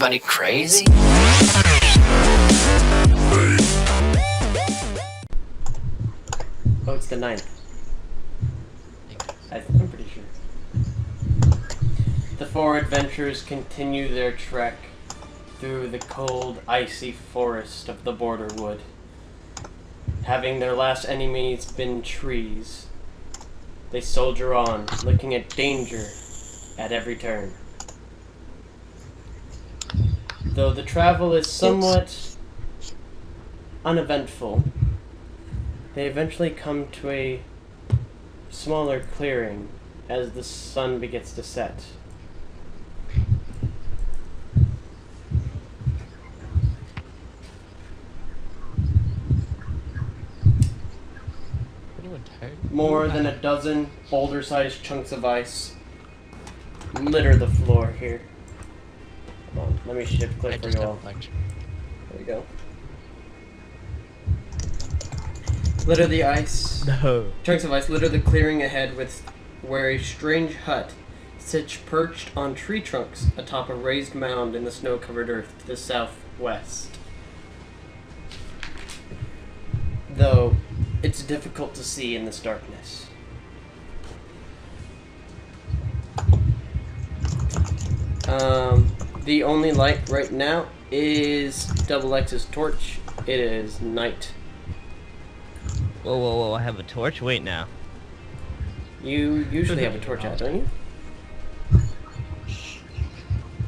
everybody crazy? Oh, it's the 9th. I'm pretty sure. The four adventurers continue their trek through the cold, icy forest of the border wood. Having their last enemies been trees, they soldier on, looking at danger at every turn. Though the travel is somewhat uneventful, they eventually come to a smaller clearing as the sun begins to set. More than a dozen boulder-sized chunks of ice litter the floor here. Hold on, let me shift click for you all. There we go. Litter the ice. No. Chunks of ice litter the clearing ahead where a strange hut sits perched on tree trunks atop a raised mound in the snow-covered earth to the southwest. Though it's difficult to see in this darkness. The only light right now is Double X's torch. It is night. Whoa, whoa, whoa, I have a torch? Wait now. You usually have a torch out, don't you?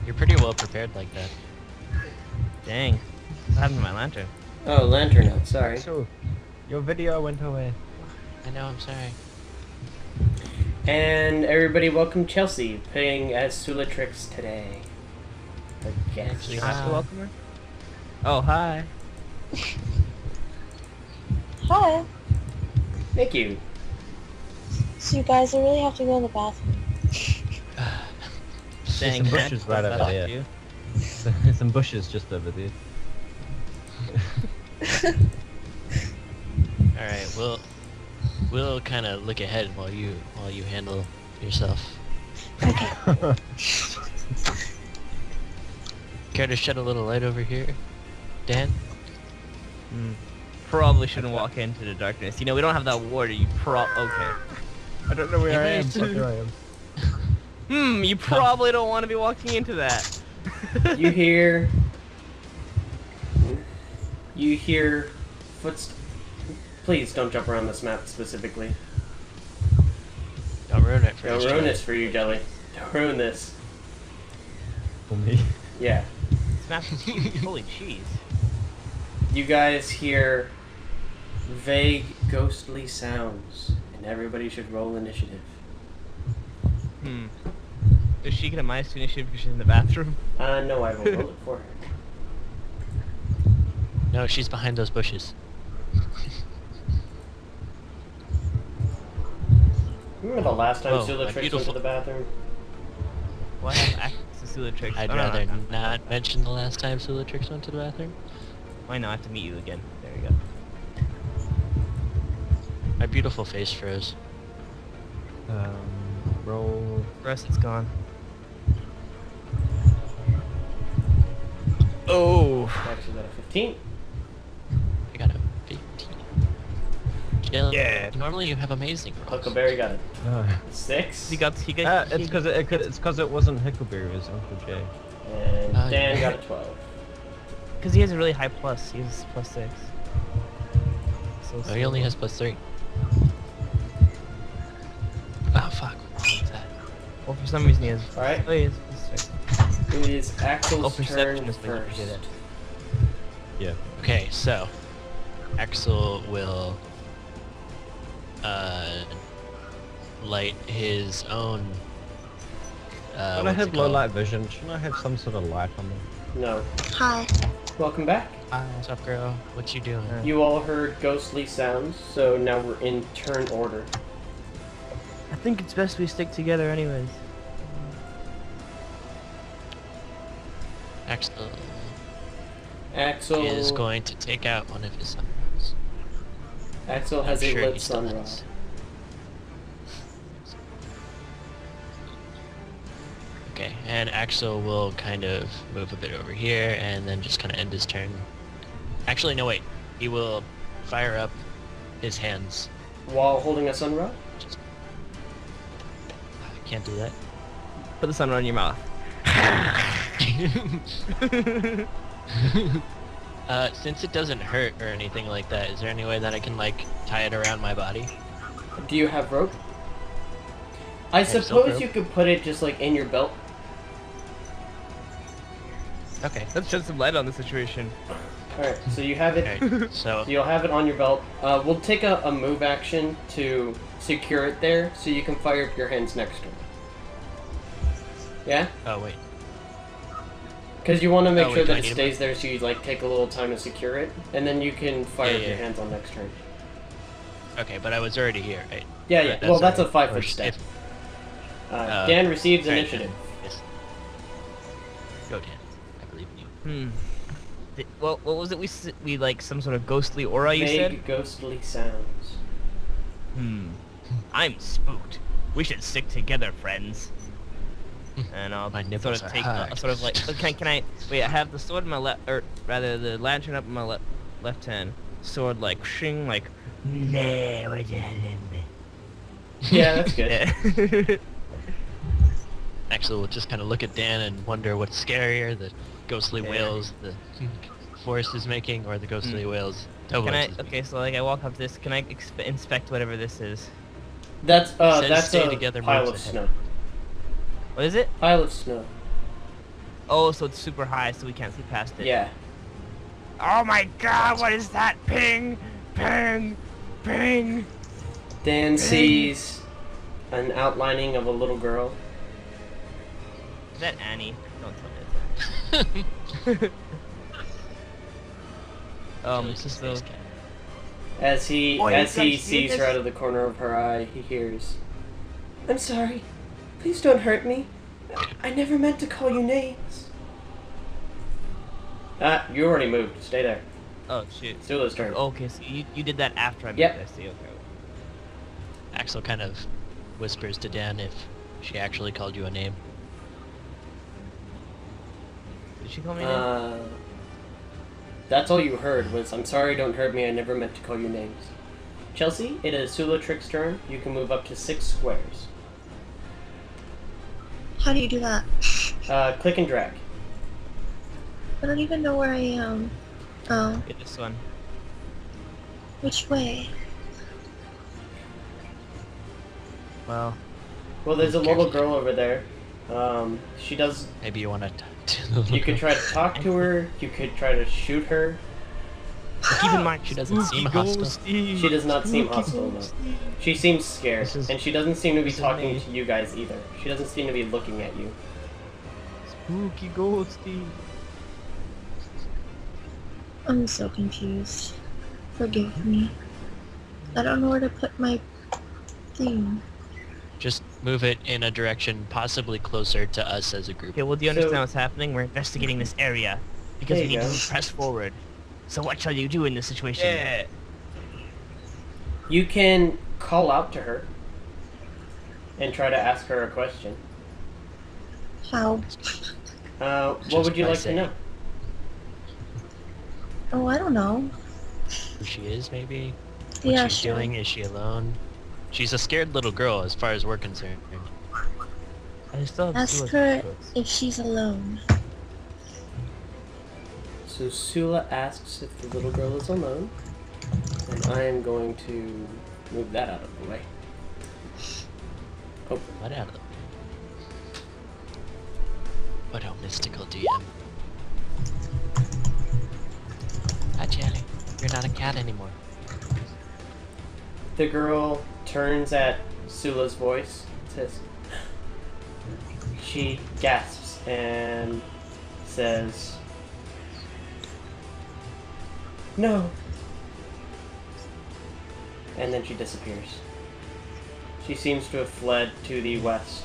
You're pretty well prepared like that. Dang. What happened to my lantern? Oh, lantern out, sorry. So, your video went away. I know, I'm sorry. And everybody welcome Chelsea, playing as Sulatrix today. Again. Actually, You have to welcome her? Oh, hi. Hi. Thank you. So you guys really have to go to the bathroom. Dang, some Matt, bushes right what's over that there. up to you? There's some bushes just over there. Alright, we'll kind of look ahead while you handle yourself. Okay. Care to shed a little light over here, Dan? Probably shouldn't walk into the darkness. You know, we don't have that water. You okay. I don't know where I am, Hey, but here I am. You probably don't want to be walking into that. You hear footsteps. Please don't jump around this map specifically. Don't ruin it for Don't us, ruin Joey. this for you, Jelly. Don't ruin this. For me. Yeah. Snap is huge. Holy cheese. You guys hear vague, ghostly sounds, and everybody should roll initiative. Does she get a minus 2 initiative because she's in the bathroom? No, I will roll it for her. No, she's behind those bushes. Remember the last time Whoa, Sulatrix went to beautiful- the bathroom? Well, I have access to Sulatrix. I'd Oh, no, rather no. not mention the last time Sulatrix went to the bathroom. Why not? I have to meet you again. There we go. My beautiful face froze. Roll. The rest is gone. Oh! Actually, got a 15. I got a 15. Jill, Yeah. normally you have amazing rolls. Huckleberry got a No. 6. He got. It's because it wasn't Hickleberry, it was Uncle Jay. And Oh, Dan yeah. got a 12. Because he has a really high plus. He has +6. So Oh, he only has +3. Oh, fuck. What was that? Well, for some reason he has. Alright. Oh, he has +6. It is Axel's Oh, turn perception is when you first. do that. Yeah. Okay, so Axel will light his own When I what's have it low called? light vision, shouldn't I have some sort of light on me? No. Hi. Welcome back. What's up, girl? What you doing? You all heard ghostly sounds, so now we're in turn order. I think it's best we stick together anyways. Axel Axel is going to take out one of his sons. Axel has I'm a sure lit he still sun rod. has. Okay, And Axel will kind of move a bit over here and then just kind of end his turn. Actually, no, wait. He will fire up his hands. While holding a sun rod? I can't do that. Put the sun on your mouth. Since it doesn't hurt or anything like that, is there any way that I can, like, tie it around my body? Do you have rope? I silk suppose rope. you could put it just like in your belt. Okay. Let's shed some light on the situation. Alright, so you have it. Alright, so... You'll have it on your belt. We'll take a move action to secure it there, so you can fire up your hands next to it. Yeah? Oh, wait. Because you want to make Oh, sure wait, do that I it need a stays there, so you like take a little time to secure it, and then you can fire up Yeah. your hands on next turn. Okay, but I was already here, right? Yeah, yeah. Well, that's a alright. 5-foot Or step. if- Dan receives alright, initiative. Yes. Go, Dan. I believe in you. Well, what was it? We like some sort of ghostly aura. You said. Vague, ghostly sounds. I'm spooked. We should stick together, friends. And I'll My sort nipples of are take, hard. sort of like, can I? Wait, I have the sword in my left, or rather, the lantern up in my left hand. Sword like shing, like. No, Yeah, that's good. Yeah. Axel will just kind of look at Dan and wonder what's scarier, the ghostly Yeah. wails the forest is making, or the ghostly wails the Can woods I? is making. Okay, so like I walk up to this. Can I inspect whatever this is? That's Says that's stay a together, pile moves of ahead. snow. What is it? Pile of snow. Oh, so it's super high, so we can't see past it. Yeah. Oh my God! What is that? Ping, ping, ping. Dan sees an outlining of a little girl. Is that Annie? Don't tell me it's It's a so space cat. As he Boy, as you he guys see sees her this? out of the corner of her eye, he hears, "I'm sorry. Please don't hurt me. I never meant to call you names." Ah, you already moved. Stay there. oh shoot. Sula's turn. Okay, so you did that after I moved. Yep. I see. Okay. Axel kind of whispers to Dan if she actually called you a name. Did she call me? a name? That's all you heard was, "I'm sorry, don't hurt me. I never meant to call you names." Chelsea, it is Sulatrix's turn. You can move up to 6 squares. How do you do that? Click and drag. I don't even know where I am. Oh, Get this one. which way? Well, Well, there's a little girl over there. She does. Maybe you want to... You could try to talk to her. You could try to shoot her. but keep in mind She doesn't seem hostile. She does not seem hostile, though. She seems scared, This is- and she doesn't seem to be this is talking me. to you guys either. She doesn't seem to be looking at you. Spooky ghosty. I'm so confused. Forgive me. I don't know where to put my thing. Just move it in a direction possibly closer to us as a group. Okay, well, do you understand So- what's happening? We're investigating this area because There we you need go. to press forward. So what shall you do in this situation? Yeah. You can call out to her and try to ask her a question. How? What Just would you by like to saying. know? Oh, I don't know. Who she is, maybe? What Yeah, she's sure. doing? Is she alone? She's a scared little girl as far as we're concerned. I still have Ask Sula's her books. if she's alone. So Sula asks if the little girl is alone, and I am going to move that out of the way. Oh, What out of the... What a mystical DM. Hi, Jelly. You're not a cat anymore. the girl turns at Sula's voice, says, she gasps and says, "No." And then she disappears. She seems to have fled to the west.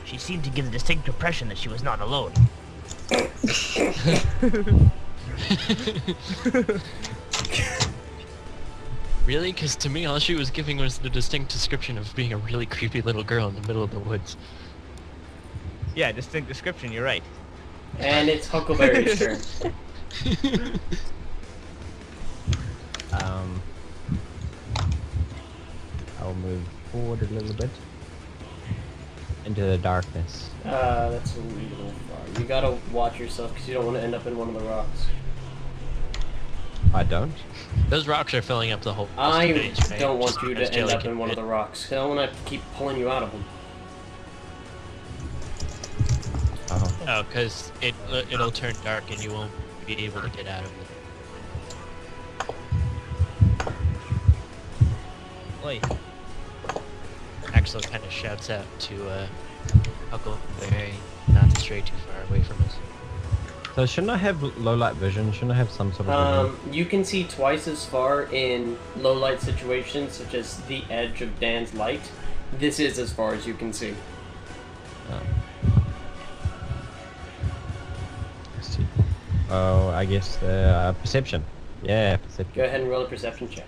She seemed to give a distinct impression that she was not alone. Really? Because to me, all she was giving was the distinct description of being a really creepy little girl in the middle of the woods. Yeah, distinct description. You're right. And it's Huckleberry's turn. I'll move forward a little bit into the darkness. That's a little far. You gotta watch yourself because you don't want to end up in one of the rocks. I don't. Those rocks are filling up the whole I space, right? don't want Just you as to end Jelly up can in one of fit. the rocks. I don't want to keep pulling you out of them. Oh. Oh, because it'll turn dark and you won't be able to get out of it. Oi. Axel kind of shouts out to Huckleberry not to stray too far away from us. So shouldn't I have low light vision? Shouldn't I have some sort of vision? You can see twice as far in low light situations, such as the edge of Dan's light. This is as far as you can see. Oh. Let's see. Oh, I guess perception. Yeah, perception. Go ahead and roll a perception check.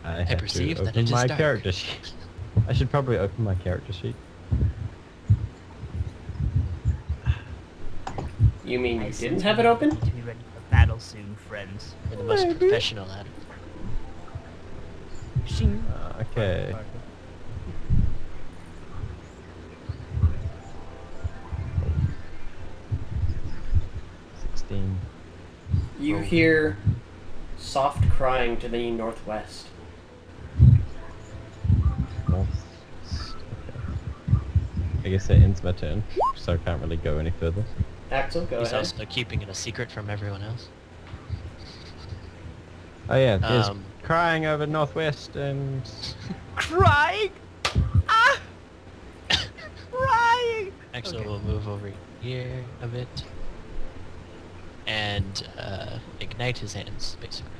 I have perceive to that open it is my dark. character sheet. I should probably open my character sheet. You mean you didn't have it open? To be ready for battle soon, friends. We're the most professional at it. Shing. Okay. 16. You hear soft crying to the northwest. North. Okay. I guess that ends my turn, so I can't really go any further. Axel, go He's ahead. also keeping it a secret from everyone else. Oh yeah, there's Um, crying over northwest and Crying! Ah! Crying! Axel Okay. will move over here a bit and ignite his hands, basically.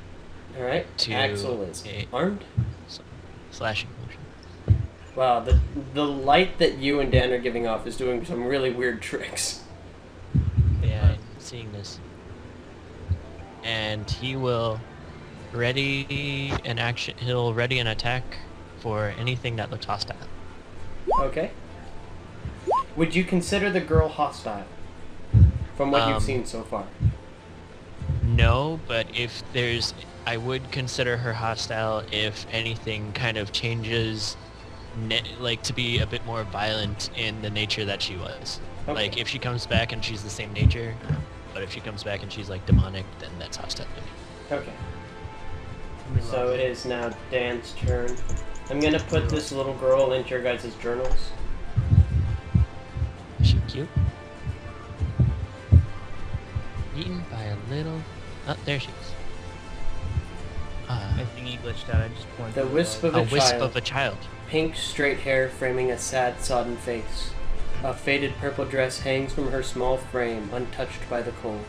Alright, to Axel is a- armed. So, slashing motion. Wow, the light that you and Dan are giving off is doing some really weird tricks. Yeah, I'm seeing this. And he will ready an action. He'll ready an attack for anything that looks hostile. Okay. Would you consider the girl hostile? From what you've seen so far. No, but if there's, I would consider her hostile if anything kind of changes, like to be a bit more violent in the nature that she was. Okay. Like if she comes back and she's the same nature, but if she comes back and she's like demonic, then that's hostile to me. Okay. So it is now Dan's turn. I'm gonna put this little girl into your guys' journals. Is she cute? Eaten by a little. Oh, there she is. My thingy glitched out. I just pointed. The wisp of A a wisp child. of a child. Pink, straight hair framing a sad, sodden face. A faded purple dress hangs from her small frame, untouched by the cold.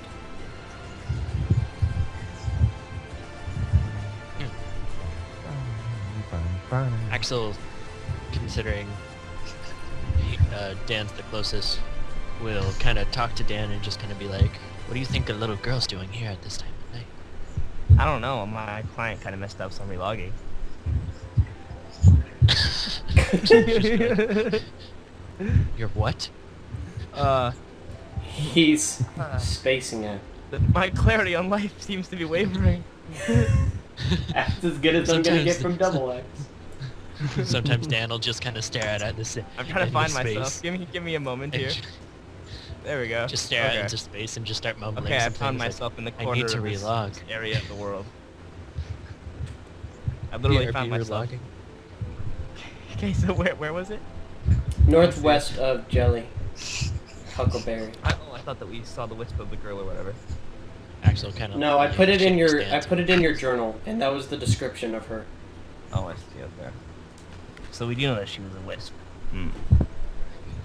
Axel, considering Dan's the closest, will kind of talk to Dan and just kind of be like, "What do you think a little girl's doing here at this time of night?" I don't know. My client kind of messed up, so I'm relogging. You're what? He's spacing out. My clarity on life seems to be wavering. That's as good as I'm gonna get from Double X. Sometimes Dan will just kind of stare at this. I'm trying to find space, myself. Give me a moment and here. There we go. Just stare out Okay. into space and just start mumbling. Okay, I some found things like, myself in the I corner need to of this relog. area of the world. I literally BRB found myself. relogging. Okay, so where was it? Northwest of Jelly. Huckleberry. I thought that we saw the wisp of the girl or whatever. Axel kind of. No, I put it in your journal, and that was the description of her. Oh, I see up there. So we do know that she was a wisp. Hmm.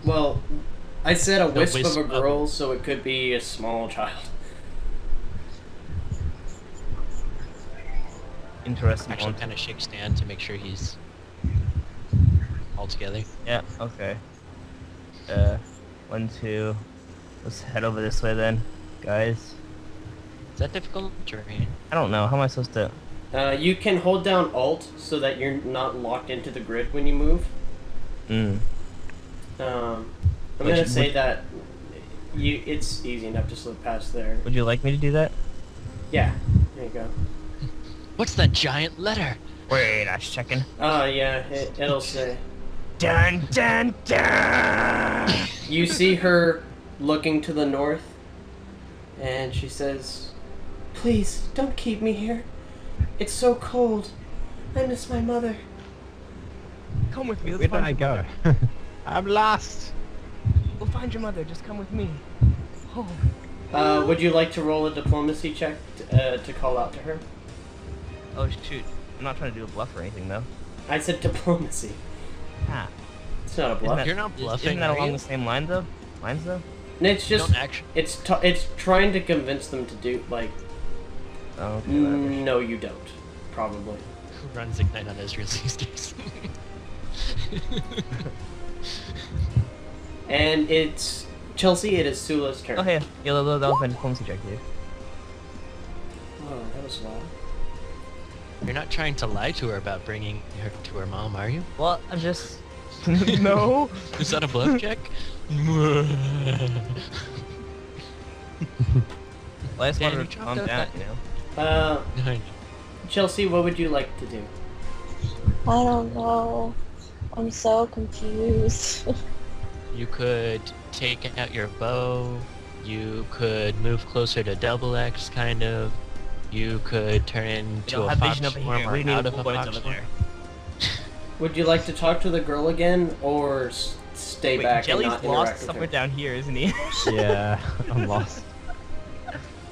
Well, I said a wisp wisp of a of- girl, so it could be a small child. Interesting. Axel kind of shakes Dan to make sure he's all together. Yeah, okay. 1, 2. Let's head over this way then, guys. Is that difficult? Terrain. I don't know. How am I supposed to... You can hold down Alt so that you're not locked into the grid when you move. I'm Would gonna you- say would- that it's easy enough to slip past there. Would you like me to do that? Yeah, there you go. What's that giant letter? Wait, I was checking. Oh yeah, it'll say. Dun dun dun! You see her looking to the north, and she says, "Please, don't keep me here. It's so cold. I miss my mother." Come with me. Let's Where did find I your go? mother. I'm lost. We'll find your mother. Just come with me. Oh. Would you like to roll a diplomacy check to call out to her? Oh shoot. I'm not trying to do a bluff or anything though. I said diplomacy. Ah. It's not a Isn't bluff. that, You're not bluffing, Isn't that are along you? the same line though? Lines though? It's just Don't actually. it's trying to convince them to do like. Oh, okay, whatever. No, you don't. Probably. Who runs Ignite on Ezreal these days? And it's Chelsea. It is Sula's turn. Oh hey, yeah, that was my diplomacy check, dude. Oh, that was loud. You're not trying to lie to her about bringing her to her mom, are you? Well, I'm just... no! Is that a bluff check? Well, I just Dan, wanted you to dropped calm out down, that- you know? Chelsea, what would you like to do? I don't know. I'm so confused. You could take out your bow. You could move closer to double X, kind of. You could turn into You'll a have fox vision over form here. or We need out a of a boys fox over form. there. Would you like to talk to the girl again, or stay Wait, back Jelly's and not lost interact somewhere with her? down here, isn't he? Yeah, I'm lost.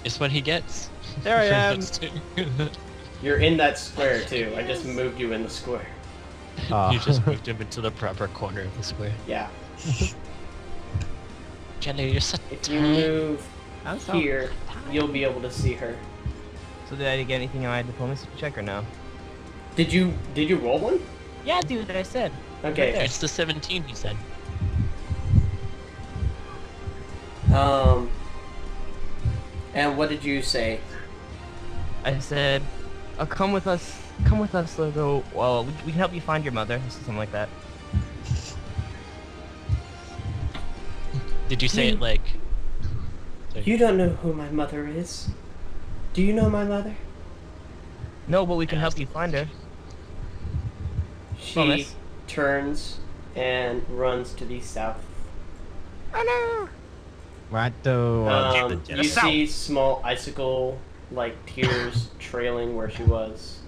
It's what he gets. There I am. You're in that square too. I just moved you in the square. Ah. You just moved him into the proper corner of the square. Yeah. Jelly, you're such If you move I'm so here, you'll be able to see her. So did I get anything on my diplomacy check or no? Did you roll one? Yeah, dude, I said. Okay. Right It's the 17, he said. And what did you say? I said, come with us, so go, well, we can help you find your mother, or something like that. Did you say it like... Sorry. You don't know who my mother is. Do you know my mother? No, but we can help you find her. She Promise. turns and runs to the south. Oh Right though. You see small icicle-like tears trailing where she was.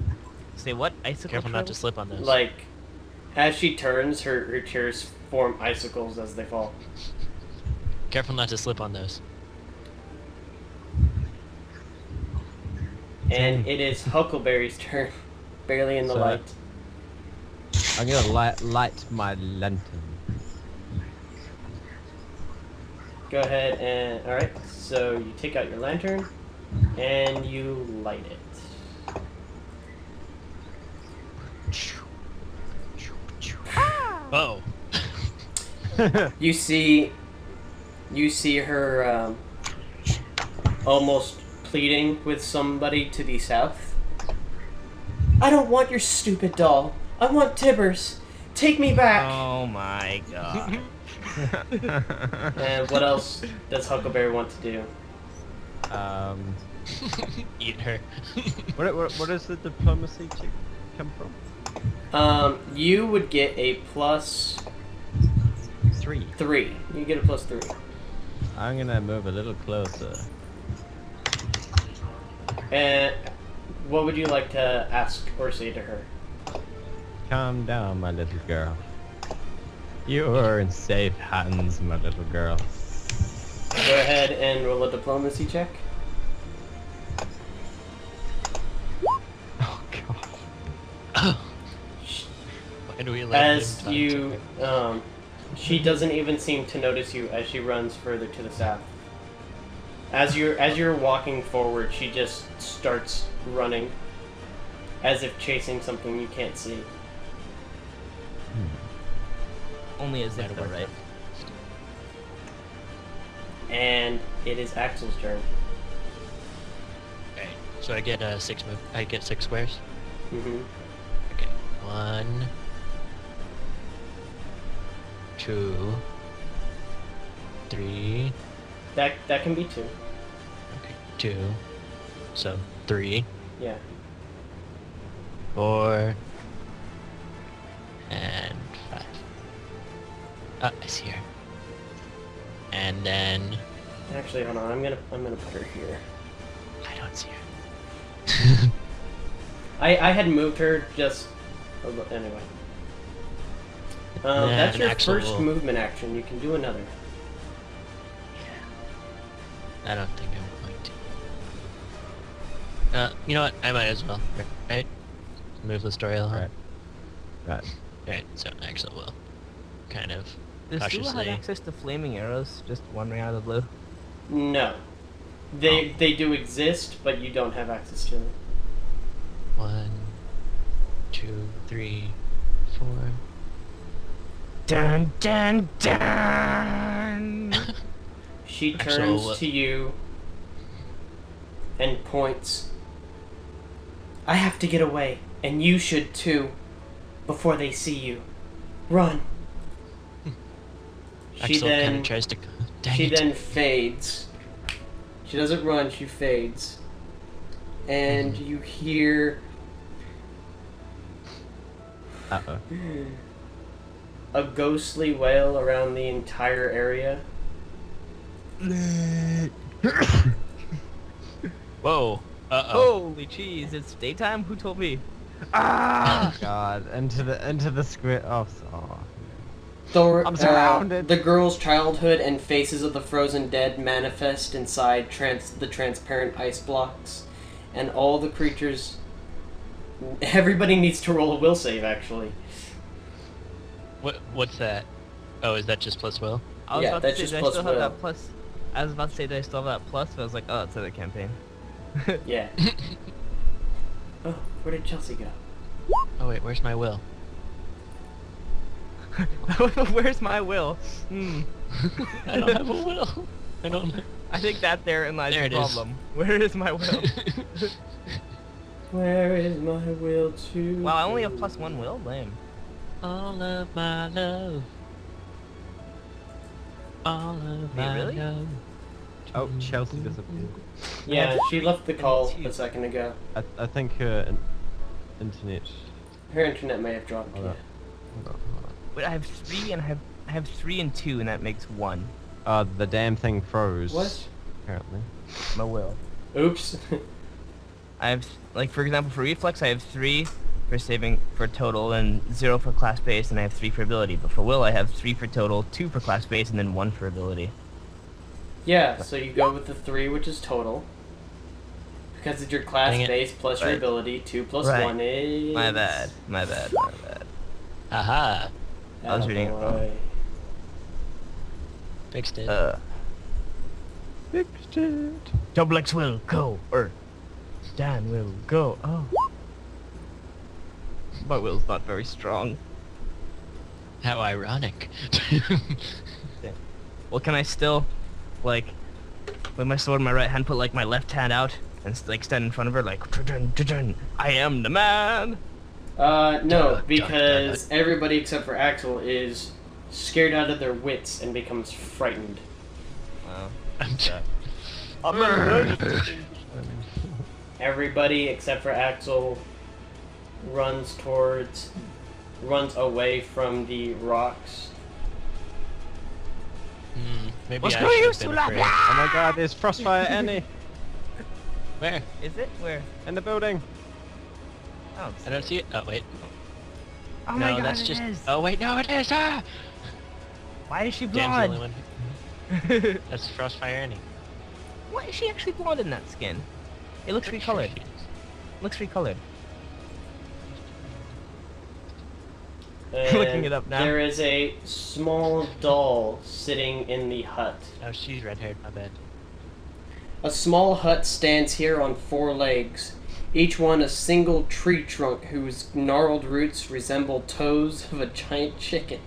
no! Say what? Icicle Careful not to trails? slip on those. Like, as she turns, her tears form icicles as they fall. Careful not to slip on those. And it is Huckleberry's turn, barely in the So- light. I'm gonna light my lantern. Go ahead and, alright, so you take out your lantern, and you light it. Oh! You see her almost pleading with somebody to the south. I don't want your stupid doll. I want Tibbers. Take me back. Oh my god. And what else does Huckleberry want to do? Eat her. What does the diplomacy check come from? You would get a plus 3. 3. You get a plus 3. I'm gonna move a little closer. And what would you like to ask or say to her? Calm down, my little girl. You are in safe hands, my little girl. Go ahead and roll a diplomacy check. Oh god. Why do we let As him you, she doesn't even seem to notice you as she runs further to the south. As you're walking forward, she just starts running, as if chasing something you can't see. Only as if That'll though, work right? And it is Axel's turn. Okay, so I get 6 move. I get 6 squares. Mm-hmm. Okay, 1, 2, 3. That can be 2. Okay, 2. So 3, Yeah. 4, and 5. Oh, I see her. And then Actually, hold on. I'm gonna put her here. I don't see her. I had moved her just anyway. That's an your actual- first movement action. You can do another. I don't think I'm going to. You know what? I might as well. Right? Move the story along. Right. Right. So Axel will kind of Does Sula have cautiously. access to flaming arrows just wandering out of the blue? No. They do exist, but you don't have access to them. 1, 2, 3, 4. Dun dun dun! She Actually, turns to you and points. I have to get away, and you should too, before they see you. Run. Axel kind of tries to. Dang She it. then fades. She doesn't run, she fades. And you hear Uh-oh. a ghostly wail around the entire area. Whoa. Uh-oh. Holy cheese! It's daytime. Who told me? Oh god, into the squid. Oh, I'm The surrounded. the girl's childhood and faces of the frozen dead manifest inside the transparent ice blocks, and all the creatures. Everybody needs to roll a will save, actually. What's that? Oh, is that just plus will? I was Yeah, about that's to just say, do I plus still have will. that plus? I was about to say, do I still have that plus? But I was like, oh, it's other campaign. Yeah. Oh, where did Chelsea go? Oh wait, where's my will? Where's my will? Hmm. I don't have a will. I don't. I think that therein lies There the it is. problem. Where is my will? Where is my will to? Wow, I only have go? plus 1 will? Lame. All of my love. All of my really? love. Oh, Chelsea disappeared. Yeah, she left the call two. a second ago. I think her internet. Her internet may have dropped. Hold Yeah. on. Hold on. Wait, I have 3 and I have 3 and 2 and that makes 1. The damn thing froze. What? Apparently. My will. Oops. I have, like, for example, for reflex, I have 3 for saving for total and 0 for class base, and I have 3 for ability. But for will, I have 3 for total, 2 for class base, and then 1 for ability. Yeah, so you go with the 3, which is total. Because it's your class Dang it. base plus your Right. ability. 2 plus Right. 1 is. My bad. My bad. My bad. Aha. I was reading it wrong. Attaboy. Fixed it. Fixed it. Double X will go, or Dan will go. Oh. My will's not very strong. How ironic. Well, can I still, like, with my sword in my right hand, put, like, my left hand out and, like, stand in front of her, like, "Dun, dun, dun, I am the man!" No, because everybody except for Axel is scared out of their wits and becomes frightened. Wow. Everybody except for Axel runs away from the rocks. Maybe What's I no should use have been to afraid. Oh my god, there's Frostfire Annie Where? Is it? Where? in the building. Oh, I don't see it. Oh wait. oh no, my god, that's it just. is. Oh wait, no, it is. Ah! Why is she Dan's the blonde? only one. That's Frostfire Annie. Why is she actually blonde in that skin? It looks Pretty sure recolored. she is. Looks recolored. And Looking it up now. There is a small doll sitting in the hut. Oh, she's red-haired. My bad. A small hut stands here on 4 legs, each one a single tree trunk whose gnarled roots resemble toes of a giant chicken.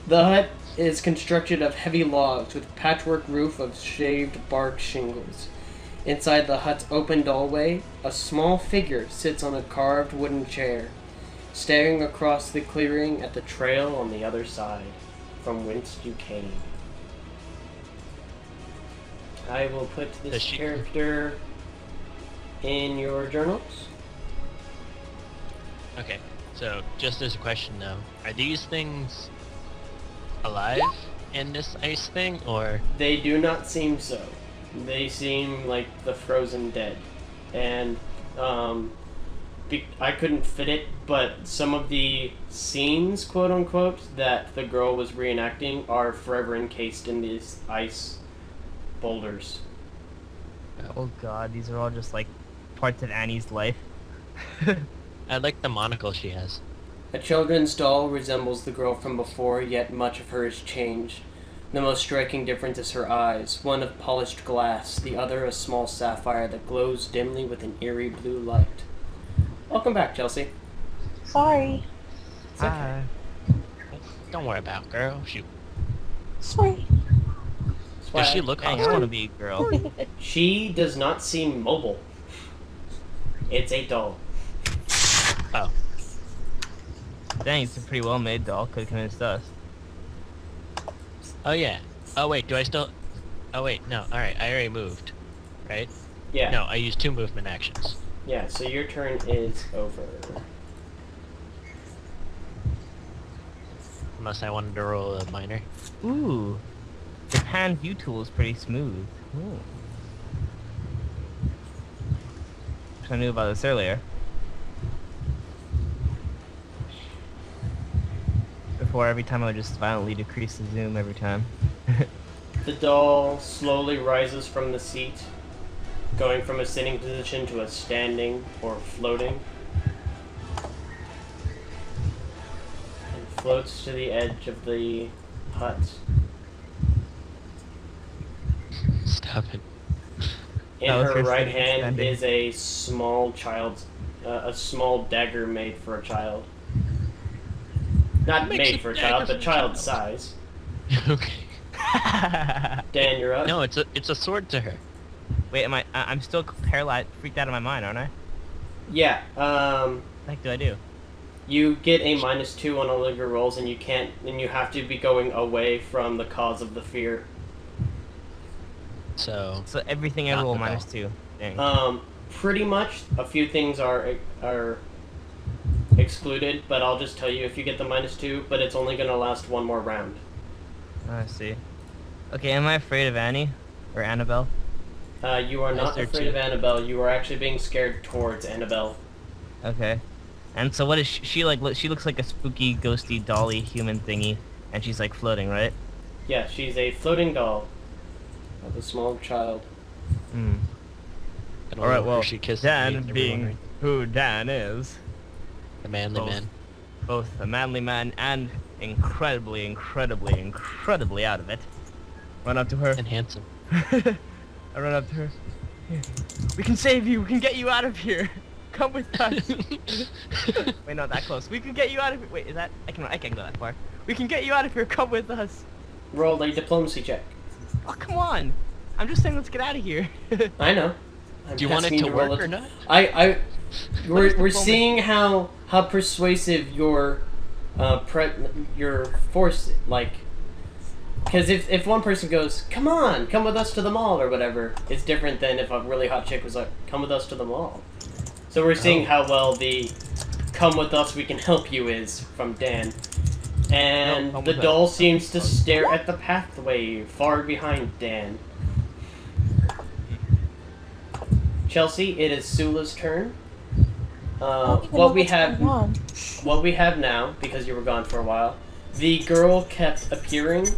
The hut is constructed of heavy logs with patchwork roof of shaved bark shingles. Inside the hut's open doorway, a small figure sits on a carved wooden chair. staring across the clearing at the trail on the other side, from whence you came. I will put this character in your journals. Okay, so just as a question though, are these things alive in this ice thing, or? They do not seem so. They seem like the frozen dead. And, I couldn't fit it, but some of the scenes, quote-unquote, that the girl was reenacting are forever encased in these ice boulders. Oh god, these are all just like parts of Annie's life. I like the monocle she has. A children's doll resembles the girl from before, yet much of her has changed. The most striking difference is her eyes, one of polished glass, the other a small sapphire that glows dimly with an eerie blue light. Welcome back, Chelsea. Sorry. It's okay. Hi. Don't worry about it, girl. Shoot. Sorry. Does she look I hostile? want to be a girl. She does not seem mobile. It's a doll. Oh. Dang, it's a pretty well made doll, could convince us. Oh yeah. Oh wait, do I still... Oh wait, no. Alright, I already moved. Right? Yeah. No, I used 2 movement actions. Yeah, so your turn is over. Unless I wanted to roll a minor. Ooh. The pan view tool is pretty smooth. Ooh. I knew about this earlier. Before, every time I would just violently decrease the zoom every time. The doll slowly rises from the seat, going from a sitting position to a standing or floating, and floats to the edge of the hut. Stop it. In That was her her right sitting hand standing. is a small child's, a small dagger made for a child. Not Makes made a for a dagger child, for but a child child. size. Okay. Dan, you're up. No, it's a sword to her. Wait, I'm still paralyzed, freaked out of my mind, aren't I? Yeah. What the heck do I do? You get a -2 on all of your rolls, and you have to be going away from the cause of the fear. So So everything I Not roll the doll. -2. Dang. Pretty much, a few things are excluded, but I'll just tell you if you get the -2, but it's only going to last one more round. I see. Okay, am I afraid of Annie? Or Annabelle? You are not there afraid too. of Annabelle. You are actually being scared towards Annabelle. Okay. And so what is she like? She looks like a spooky, ghosty, dolly human thingy, and she's like floating, right? Yeah, she's a floating doll of a small child. Hmm. I don't All right, know well, who she kisses Dan me, being everyone, who Dan is, the manly both. man. both a manly man and incredibly, incredibly, incredibly out of it. Run up to her. And handsome. I run up to her. Here. We can save you. We can get you out of here. Come with us. Wait, not that close. We can get you out of here. Wait, is that? I can't go that far. We can get you out of here. Come with us. Roll a diplomacy check. Oh, come on. I'm just saying, let's get out of here. I know. I'm Do you want it asking to you roll work a- or not? We're diplomacy? seeing how persuasive your your force, like, because if one person goes, come on, come with us to the mall or whatever, it's different than if a really hot chick was like, come with us to the mall. So we're seeing how well the come with us, we can help you is from Dan. And No, come the with doll us. seems to stare at the pathway far behind Dan. Chelsea, it is Sula's turn. What we have now, because you were gone for a while, the girl kept appearing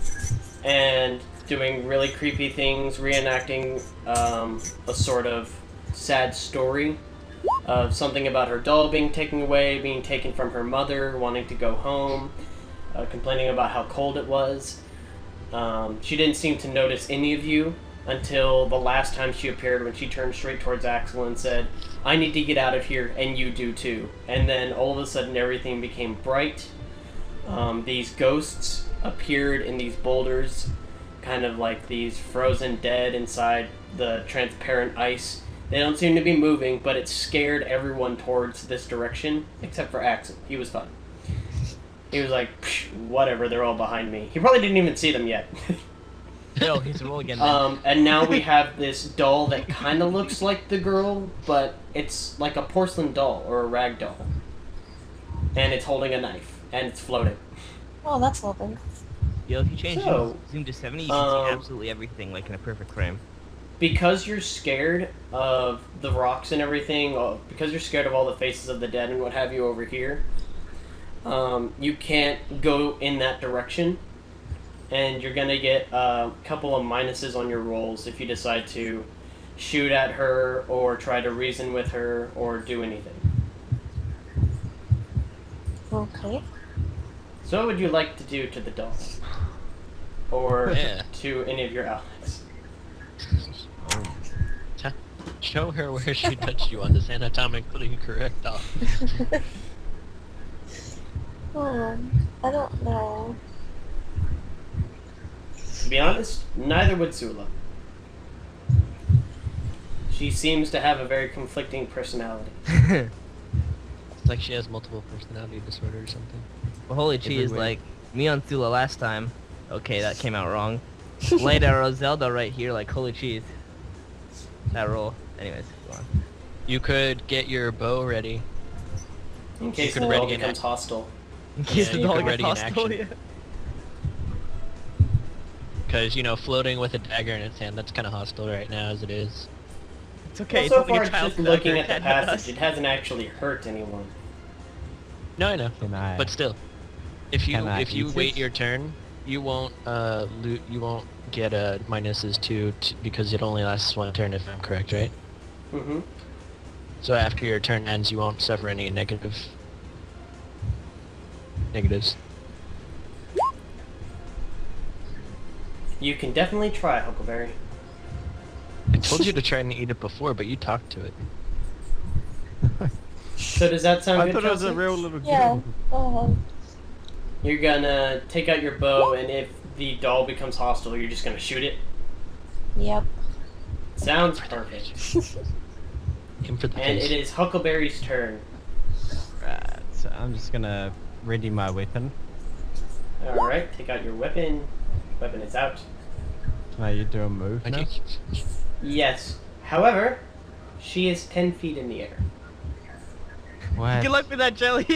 and doing really creepy things, reenacting a sort of sad story of something about her doll being taken away, being taken from her mother, wanting to go home, complaining about how cold it was. She didn't seem to notice any of you until the last time she appeared, when she turned straight towards Axel and said, I need to get out of here, and you do too. And then all of a sudden everything became bright. These ghosts appeared in these boulders, kind of like these frozen dead inside the transparent ice, They don't seem to be moving, but it scared everyone towards this direction, except for Axel. He was fine. He was like, whatever, they're all behind me. He probably didn't even see them yet. No, he's roll again. Then. And now we have this doll that kind of looks like the girl, but it's like a porcelain doll or a rag doll. And it's holding a knife, and it's floating. Oh, that's lovely. Yo, if you change zoom to 70, you can see absolutely everything, like in a perfect frame. Because you're scared of the rocks and everything, because you're scared of all the faces of the dead and what have you over here, you can't go in that direction, and you're going to get a couple of minuses on your rolls if you decide to shoot at her or try to reason with her or do anything. Okay. So what would you like to do to the doll? Or Yeah. to any of your allies? Show her where she touched you on this anatomically correct doll. I don't know. To be honest, neither would Sula. She seems to have a very conflicting personality. It's like she has multiple personality disorder or something. Well, holy cheese, Everywhere. like, me on Sula last time. Okay, that came out wrong. Later, Roselda right here, like, holy cheese. That roll. Anyways, go on. You could get your bow ready. In case could the ready doll an becomes act- hostile. In case the you doll could gets ready an hostile, action. yeah. Because, you know, floating with a dagger in its hand, that's kind of hostile right now as it is. It's okay, Well, so it's only far, a it's child's just looking dagger, at the can't passage. us. It hasn't actually hurt anyone. No, I know. Can I? But still, if you Can I eat wait it? your turn, you won't you won't get minuses because it only lasts one turn if I'm correct, right? Mm-hmm. So after your turn ends, you won't suffer any negatives. You can definitely try, Huckleberry. I told you to try and eat it before, but you talked to it. So does that sound I good, thought it was a Chelsea? real little Yeah. game. Go ahead. You're gonna take out your bow, and if the doll becomes hostile, you're just gonna shoot it? Yep. Sounds perfect. Aim for the And face. it is Huckleberry's turn. Right, so I'm just gonna ready my weapon. Alright, take out your weapon. Weapon is out. Can I do a move Why'd now? you- Yes. However, she is 10 feet in the air. What? Good luck with that, Jelly!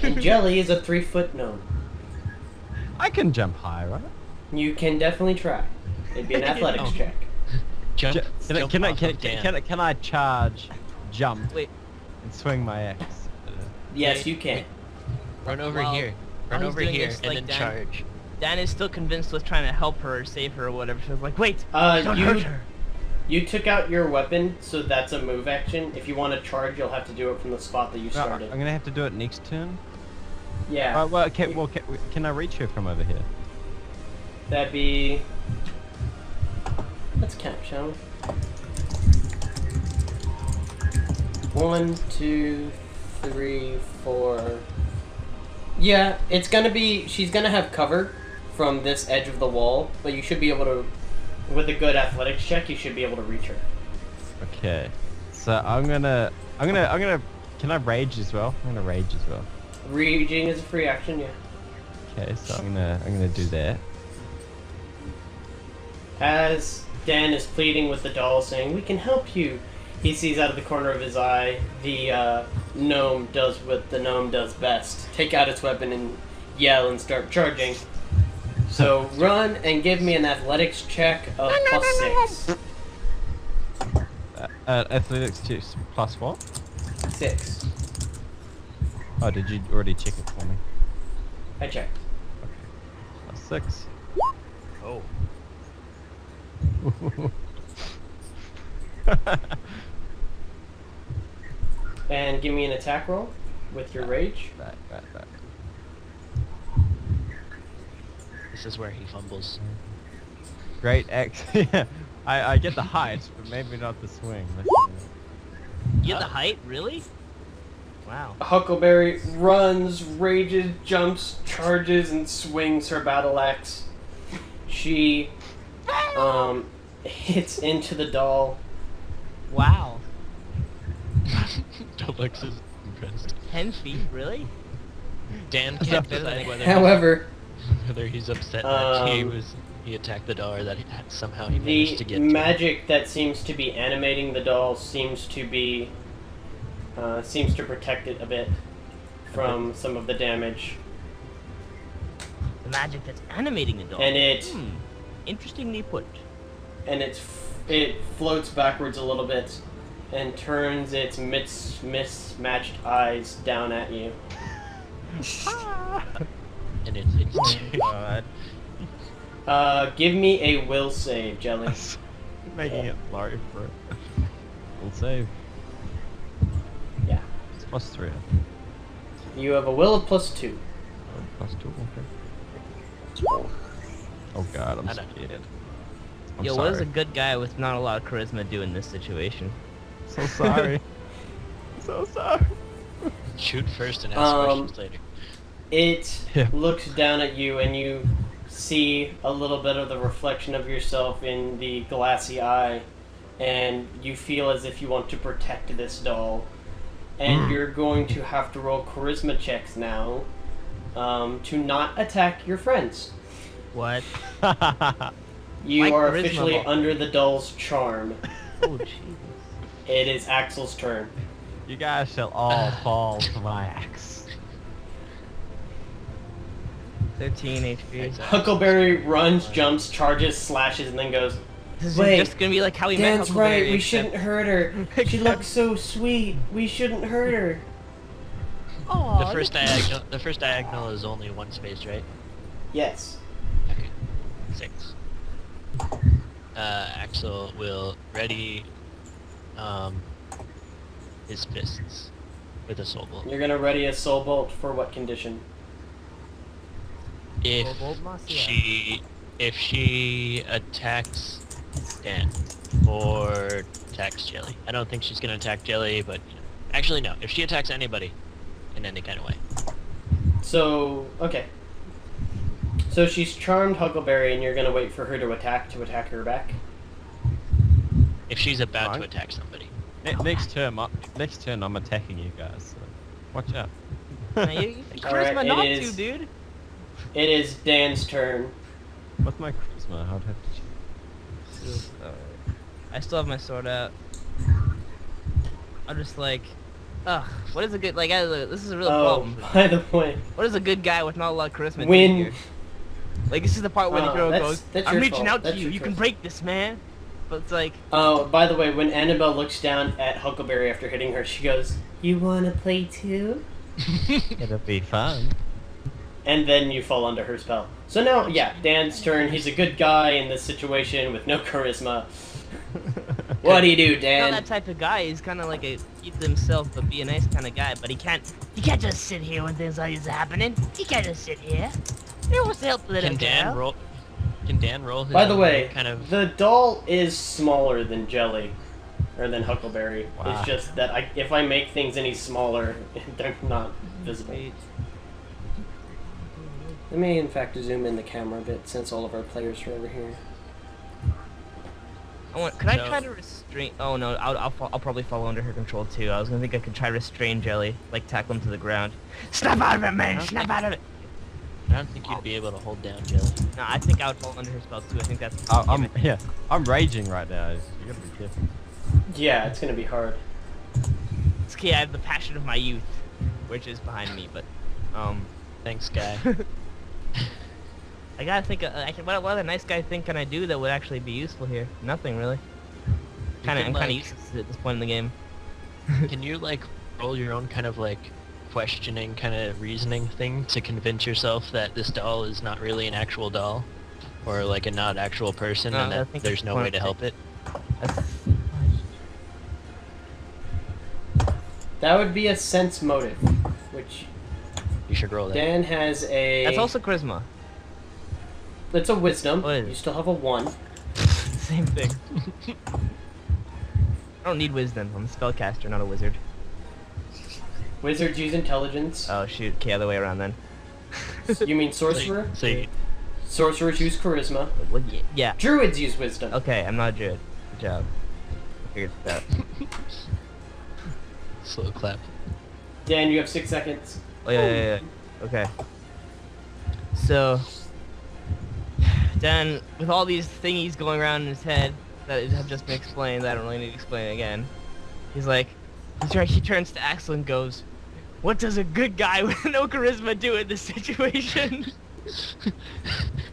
And Jelly is a 3-foot gnome. I can jump high, right? You can definitely try. It'd be an athletics Oh. check. Jump, Can I, jump can I, off can, of Dan. can I charge, jump, Wait. and swing my axe? Yes, you can. Run over Well, here. Run while he's over doing here this, and like, then Dan- charge. Dan is still convinced with trying to help her or save her or whatever. She was like, wait, don't hurt her. You took out your weapon, so that's a move action. If you want to charge, you'll have to do it from the spot that you No, I'm started. gonna have to do it next turn. Yeah, Well, can I reach her from over here? that'd be... Let's count, shall we? 1, 2, 3, 4... Yeah, it's gonna be... She's gonna have cover from this edge of the wall, but you should be able to... With a good athletics check, you should be able to reach her. Okay. So I'm gonna. Can I rage as well? I'm gonna rage as well. Raging is a free action, yeah. Okay, so I'm gonna do that. As Dan is pleading with the doll, saying, "We can help you," he sees out of the corner of his eye the gnome does what the gnome does best: take out its weapon and yell and start charging. So run and give me an athletics check of +6. Athletics check plus what? 6. Oh, did you already check it for me? I checked. Plus 6. Oh. And give me an attack roll with your rage. Right. This is where he fumbles. Great axe. Yeah, I get the height, but maybe not the swing. You get the height? Really? Wow. Huckleberry runs, rages, jumps, charges, and swings her battle axe. She hits into the doll. Wow. Doblex is impressed. 10 feet, really? Dan can't decide However, whether he's upset that he attacked the doll or that somehow he managed to the get magic that seems to be animating the doll seems to protect it a bit from some of the damage. The magic that's animating the doll. And it Interestingly put. and it floats backwards a little bit and turns its mismatched eyes down at you. and it's God. Give me a will save, Jelly. Making it large for it. We'll save. Yeah. It's +3. You have a will of +2. Oh, +2, okay. Oh god, I'm I don't- scared. I'm Yo, sorry. what does a good guy with not a lot of charisma do in this situation? So sorry. So sorry. shoot first and ask questions later. It Yeah. looks down at you and you see a little bit of the reflection of yourself in the glassy eye, and you feel as if you want to protect this doll. And you're going to have to roll charisma checks now to not attack your friends. What? You My are charisma officially roll. under the doll's charm. Oh, Jesus. It is Axel's turn. You guys shall all fall to my axe. 13 HP. Exactly. Huckleberry runs, jumps, charges, slashes, and then goes, This Wait, is just gonna be like how we met Dan's Huckleberry. right, we except- shouldn't hurt her. She looks so sweet. We shouldn't hurt her. Aw, The first diagonal is only one space, right? Yes. Okay. 6. Axel will ready his fists with a soul bolt. You're gonna ready a soul bolt for what condition? If Soul bolt must, yeah. she attacks Dan or attacks Jelly. I don't think she's gonna attack Jelly, but actually no. If she attacks anybody in any kind of way. So, okay. So she's charmed Huckleberry, and you're gonna wait for her to attack her back? If she's about to Fine. attack somebody. Next turn I'm attacking you guys. So watch out. Nah, you Alright, charisma it not is- to, dude. It is Dan's turn. What's my charisma? I'd have to check. I still have my sword out. I'm just like, ugh, what is a good, like, this is a real problem. By the way, What is a good guy with not a lot of charisma do when here? Like, this is the part where the hero that's- goes, that's I'm your reaching fault. out to That's you, your you can choice. break this, man. But it's like, by the way, when Annabelle looks down at Huckleberry after hitting her, she goes, "You wanna play too?" It'll be fun. And then you fall under her spell. So now, yeah, Dan's turn. He's a good guy in this situation with no charisma. What do you do, not Dan? that type of guy. He's kind of like a keep to himself but be a nice kind of guy. But he can't just sit here when things like this are happening. He can't just sit here. He wants to help the little Can Dan girl. roll? Can Dan roll his By the own, way, like, kind of? the doll is smaller than Jelly, or than Huckleberry. Wow. It's just that if I make things any smaller, they're not visible. Let me, in fact, zoom in the camera a bit since all of our players are over here. Could I No. try to restrain? Oh no, I'll probably fall under her control too. I was gonna think I could try to restrain Jelly, like tackle him to the ground. Snap out of it, man! Snap out of it! I don't think you'd be able to hold down Jelly. No, I think I would fall under her spell too. I think that's. I'm raging right now. You gotta be careful. Yeah, it's gonna be hard. It's okay. I have the passion of my youth, which is behind me. But, Thanks, guy. I gotta think. What other nice guy thing can I do that would actually be useful here? Nothing really. can, I'm kind like- of useless at this point in the game. Can you like roll your own kind of like questioning kind of reasoning thing to convince yourself that this doll is not really an actual doll or like a not actual person No, and I that think there's it's no one way of to the- help it? That's, That would be a sense motive, which You should roll that. Dan has a... that's also charisma. It's a wisdom. What is it? You still have a 1. Same thing. I don't need wisdom. I'm a spellcaster, not a wizard. Wizards use intelligence. Oh shoot. Okay, other way around then. You mean sorcerer? So you, Sorcerers use charisma. Well, yeah. Druids use wisdom. Okay, I'm not a druid. Good job. Figured it out. Slow clap. Dan, you have 6 seconds. Oh yeah. Okay. So, Dan, with all these thingies going around in his head that have just been explained, that I don't really need to explain it again. He's like, he turns to Axel and goes, "What does a good guy with no charisma do in this situation?"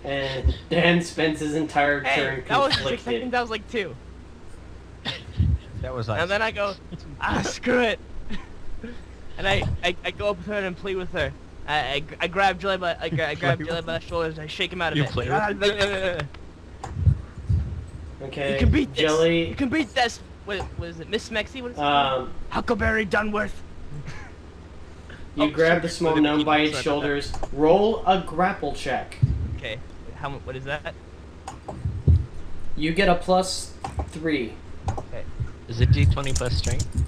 And Dan spends his entire turn That was 6 conflicted. seconds. That was like 2. That was like. And then I go, screw it. And I go up to her and plead with her. I grab Jelly by grab Jelly by the shoulders and I shake him out of You it. play Okay. You can beat this. Jelly. You can beat this. What is it? Miss Mexi? What is it? Huckleberry Dunworth. You Oh, grab sorry. the small Sorry, gnome by its sorry about shoulders. Roll a grapple check. Okay. What is that? You get a +3. Okay. Is it D20 plus strength?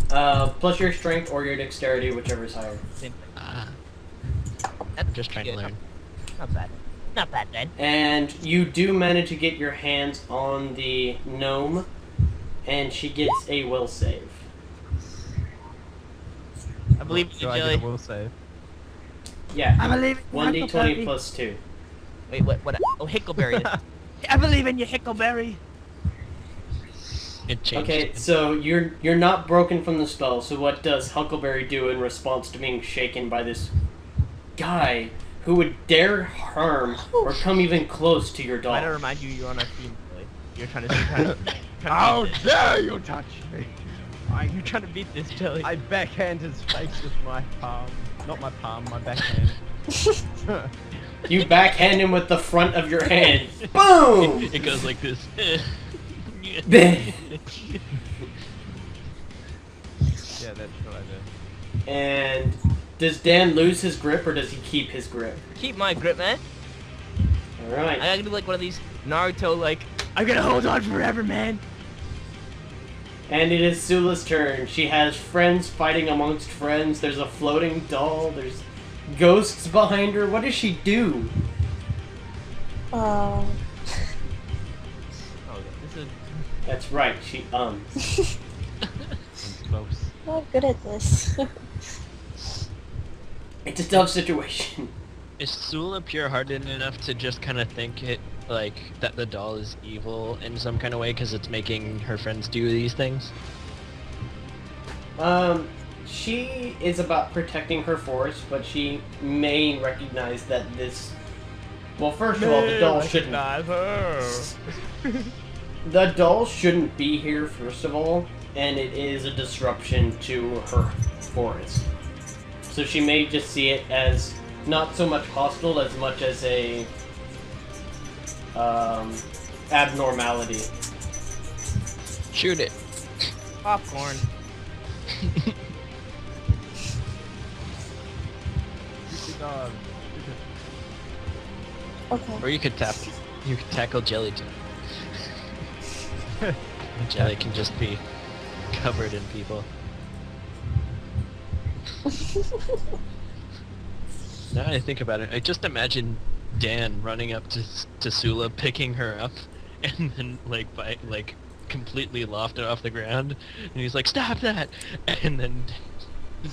Plus your strength or your dexterity, whichever is higher. Same thing. Ah, That's I'm just trying to good. learn. Not bad. Not bad, man. And you do manage to get your hands on the gnome, and she gets a will save. I believe in you, Do I get Jelly. a will save? Yeah. I believe in you, 1d20 Huckleberry. plus 2. Wait, what? Oh, Hickleberry. I believe in you, Hickleberry. It changed. Okay, so you're not broken from the spell, so what does Huckleberry do in response to being shaken by this guy who would dare harm or come even close to your Might I doll? remind you, you're on our team, Jelly. You're trying to How beat this. dare you touch me! You're trying to beat this, Jelly. I backhand his face with my palm. Not my palm, my backhand. You backhand him with the front of your hand. Boom! It goes like this. Yeah, that's what I do. And does Dan lose his grip or does he keep his grip? Keep my grip, man. I Alright. gotta do like one of these Naruto, like, I'm gonna hold on forever, man. And it is Sula's turn. She has friends fighting amongst friends. There's a floating doll. There's ghosts behind her. What does she do? Oh, this is... That's right. She I'm close. Not good at this. It's a tough situation. Is Sula pure-hearted enough to just kind of think it like that the doll is evil in some kind of way because it's making her friends do these things? She is about protecting her forest, but she may recognize that this. Well, first of all, the doll shouldn't. The doll shouldn't be here, first of all, and it is a disruption to her forest. So she may just see it as not so much hostile as much as a abnormality. Shoot it. Popcorn. Dog. Okay. Or you could tackle Jelly too. Jelly can just be covered in people. Now that I think about it, I just imagine Dan running up to Sula, picking her up, and then like completely lofted off the ground, and he's like, "Stop that!" And then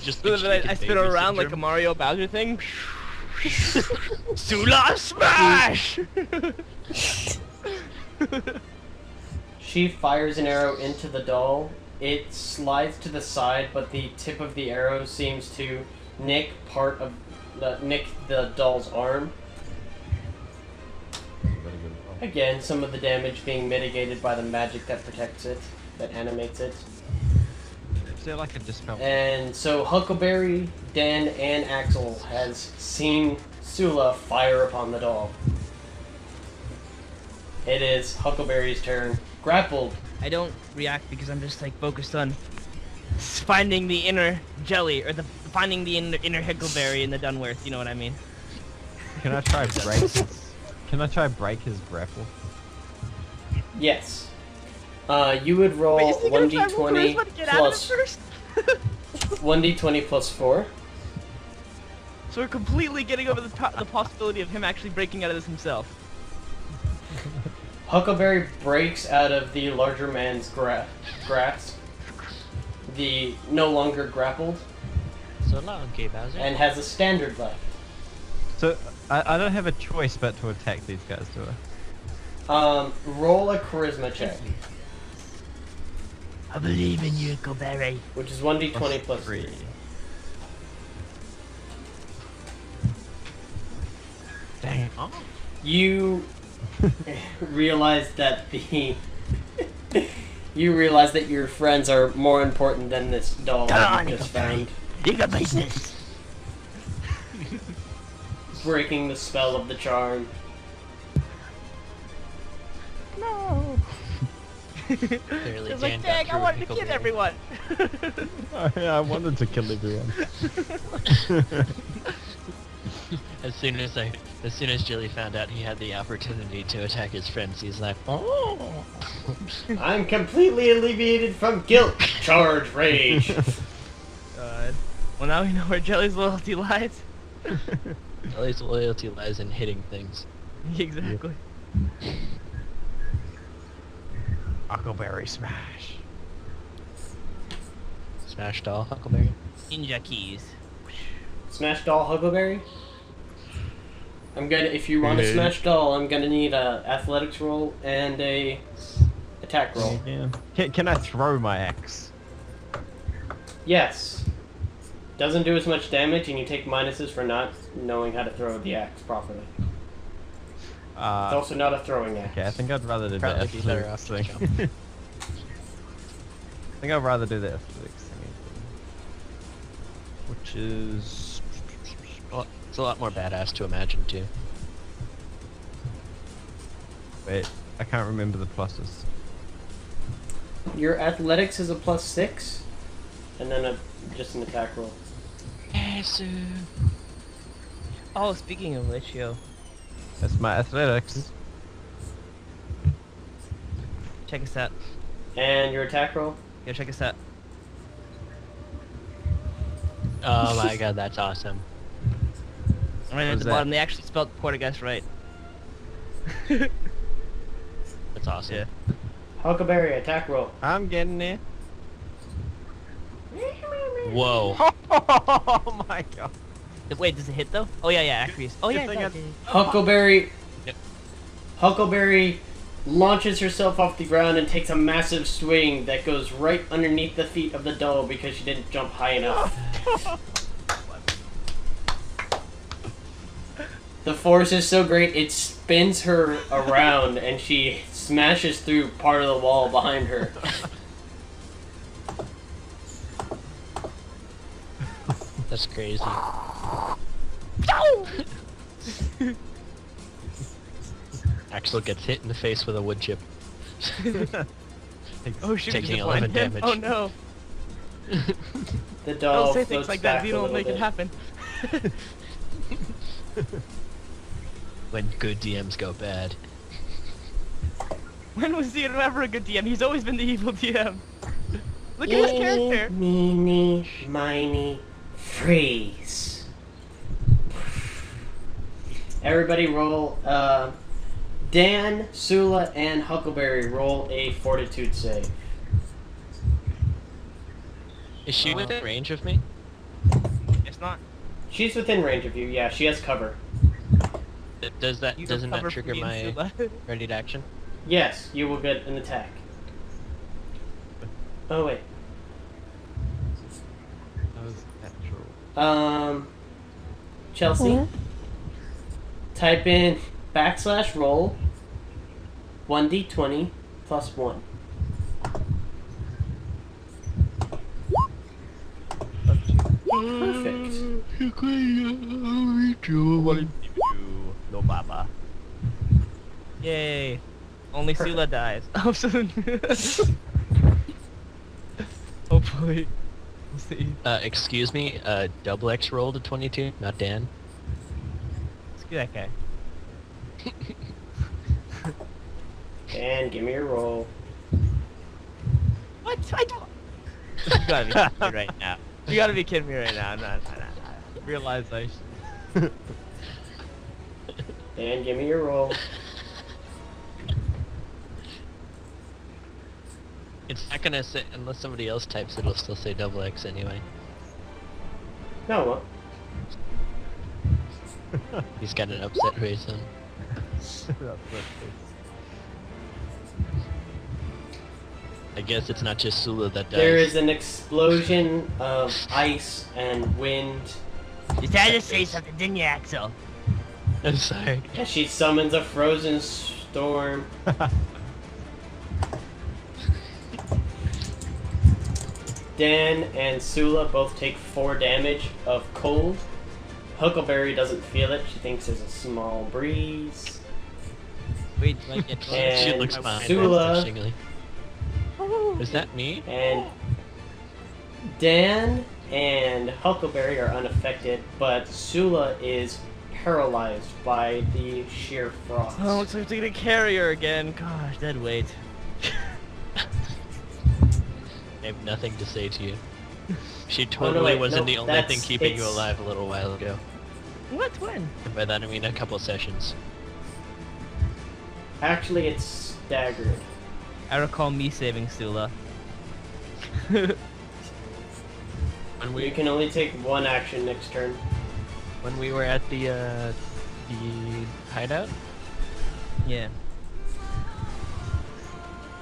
just So then I spin around like a Mario Bowser thing. Sula smash! She fires an arrow into the doll. It slides to the side, but the tip of the arrow seems to nick the doll's arm. Again, some of the damage being mitigated by the magic that protects it, that animates it. Is there like a dispel? And so Huckleberry, Dan, and Axel has seen Sula fire upon the doll. It is Huckleberry's turn. Grappled. I don't react because I'm just like focused on finding the inner Jelly, or finding the inner Hickleberry in the Dunworth, you know what I mean? Can I try break his? Can I try break his grapple? Yes. You would roll Wait, is he gonna try roll 1d20 charisma to get out of it plus first? 1d20 plus 4. So So we're completely getting over the possibility of him actually breaking out of this himself. Huckleberry breaks out of the larger man's grasp, the no longer grappled, So long, okay, Bowser. and has a standard left. So I don't have a choice but to attack these guys, do I? Roll a charisma check, I believe in you, Huckleberry. which is 1d20 plus 3. Dang it. Oh. You realize that you realize that your friends are more important than this doll that you just found. You got business. Breaking the spell of the charm. No. Clearly, It's Dan like, got dang, I through wanted to kill Huckleberry. everyone. I wanted to kill everyone. As soon as Jilly found out he had the opportunity to attack his friends, he's like, oh. I'm completely alleviated from guilt, charge, rage. God. Well, now we know where Jelly's loyalty lies. Jilly's loyalty lies in hitting things. Exactly. Huckleberry smash. Smash doll, Huckleberry. Ninja keys. Smash doll Huckleberry? If you want to smash doll, I'm gonna need a athletics roll and a attack roll. Yeah. Can I throw my axe? Yes. Doesn't do as much damage, and you take minuses for not knowing how to throw the axe properly. It's also not a throwing axe. Okay, I think I'd rather do the Probably be better athletics off thing. to jump. I think I'd rather do the athletics thing. Which is... Well, it's a lot more badass to imagine too. Wait, I can't remember the pluses. Your athletics is a +6, and then just an attack roll. Yes, Oh, speaking of which, yo, That's my athletics. check us out. And your attack roll? Yo, check us out. Oh my god, that's awesome. Right at What's the that? bottom, they actually spelled Portuguese right. That's awesome. Yeah. Huckleberry, attack roll. I'm getting there. Whoa. Oh my god. Wait, does it hit though? Oh yeah, actually. Oh yeah, Good it thing does. Huckleberry. Yep. Huckleberry launches herself off the ground and takes a massive swing that goes right underneath the feet of the doll because she didn't jump high enough. The force is so great it spins her around and she smashes through part of the wall behind her. That's crazy. Axel gets hit in the face with a wood chip. Oh shoot, we Taking just 11 won him. damage. Oh no. The doll Don't say floats things like back that, a Zeno will little make it bit. happen. When good DMs go bad. When was Zeno ever a good DM? He's always been the evil DM. Look at his character. Meeny, miny, freeze. Everybody roll, Dan, Sula, and Huckleberry roll a fortitude save. Is she within range of me? It's not. She's within range of you, yeah, she has cover. Does that You doesn't that cover trigger me and my Sula. ready to action? Yes, you will get an attack. Oh, wait. That was natural. Chelsea, Yeah. type in /roll 1d20 plus 1. Perfect. No baba. Yay. Only Perfect. Sula dies. Oh, so hopefully. We'll see. Excuse me, double X rolled a 22, not Dan. Let's get that guy. And give me your roll. What? I don't. You gotta be kidding me right now. You gotta be kidding me right now. No. Realization. Dan, give me your roll. It's not gonna say, unless somebody else types, it'll still say double X anyway. No, what? He's got an upset face on. I guess it's not just Sula that dies. There is an explosion of ice and wind You tried to say something, didn't you, Axel? I'm sorry. as she summons a frozen storm. Dan and Sula both take 4 damage of cold. Huckleberry doesn't feel it. She thinks it's a small breeze. Wait, like it. She And looks fine. Sula Interestingly. Is that me? and Dan and Huckleberry are unaffected, but Sula is paralyzed by the sheer frost. Oh, looks like we're taking a carrier again. Gosh, dead weight. I have nothing to say to you. She no, totally wait, wasn't no, the only that's- thing keeping you it's- alive a little while ago. What? When? And by that I mean a couple sessions. Actually, it's staggered. I recall me saving Sula. When You we can only take 1 action next turn. when we were at the hideout, Yeah.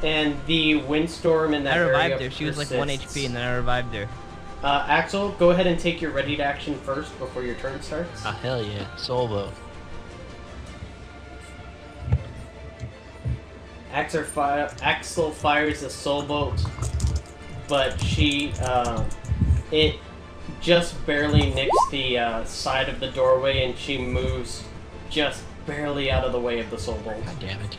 And the windstorm in that I revived area her. She was like 1 persists. HP and then I revived her. Axel, go ahead and take your ready to action first before your turn starts. ah hell yeah, soul bow. Axel fires a soul bolt, but it just barely nicks the side of the doorway, and she moves just barely out of the way of the soul bolt, God damn it.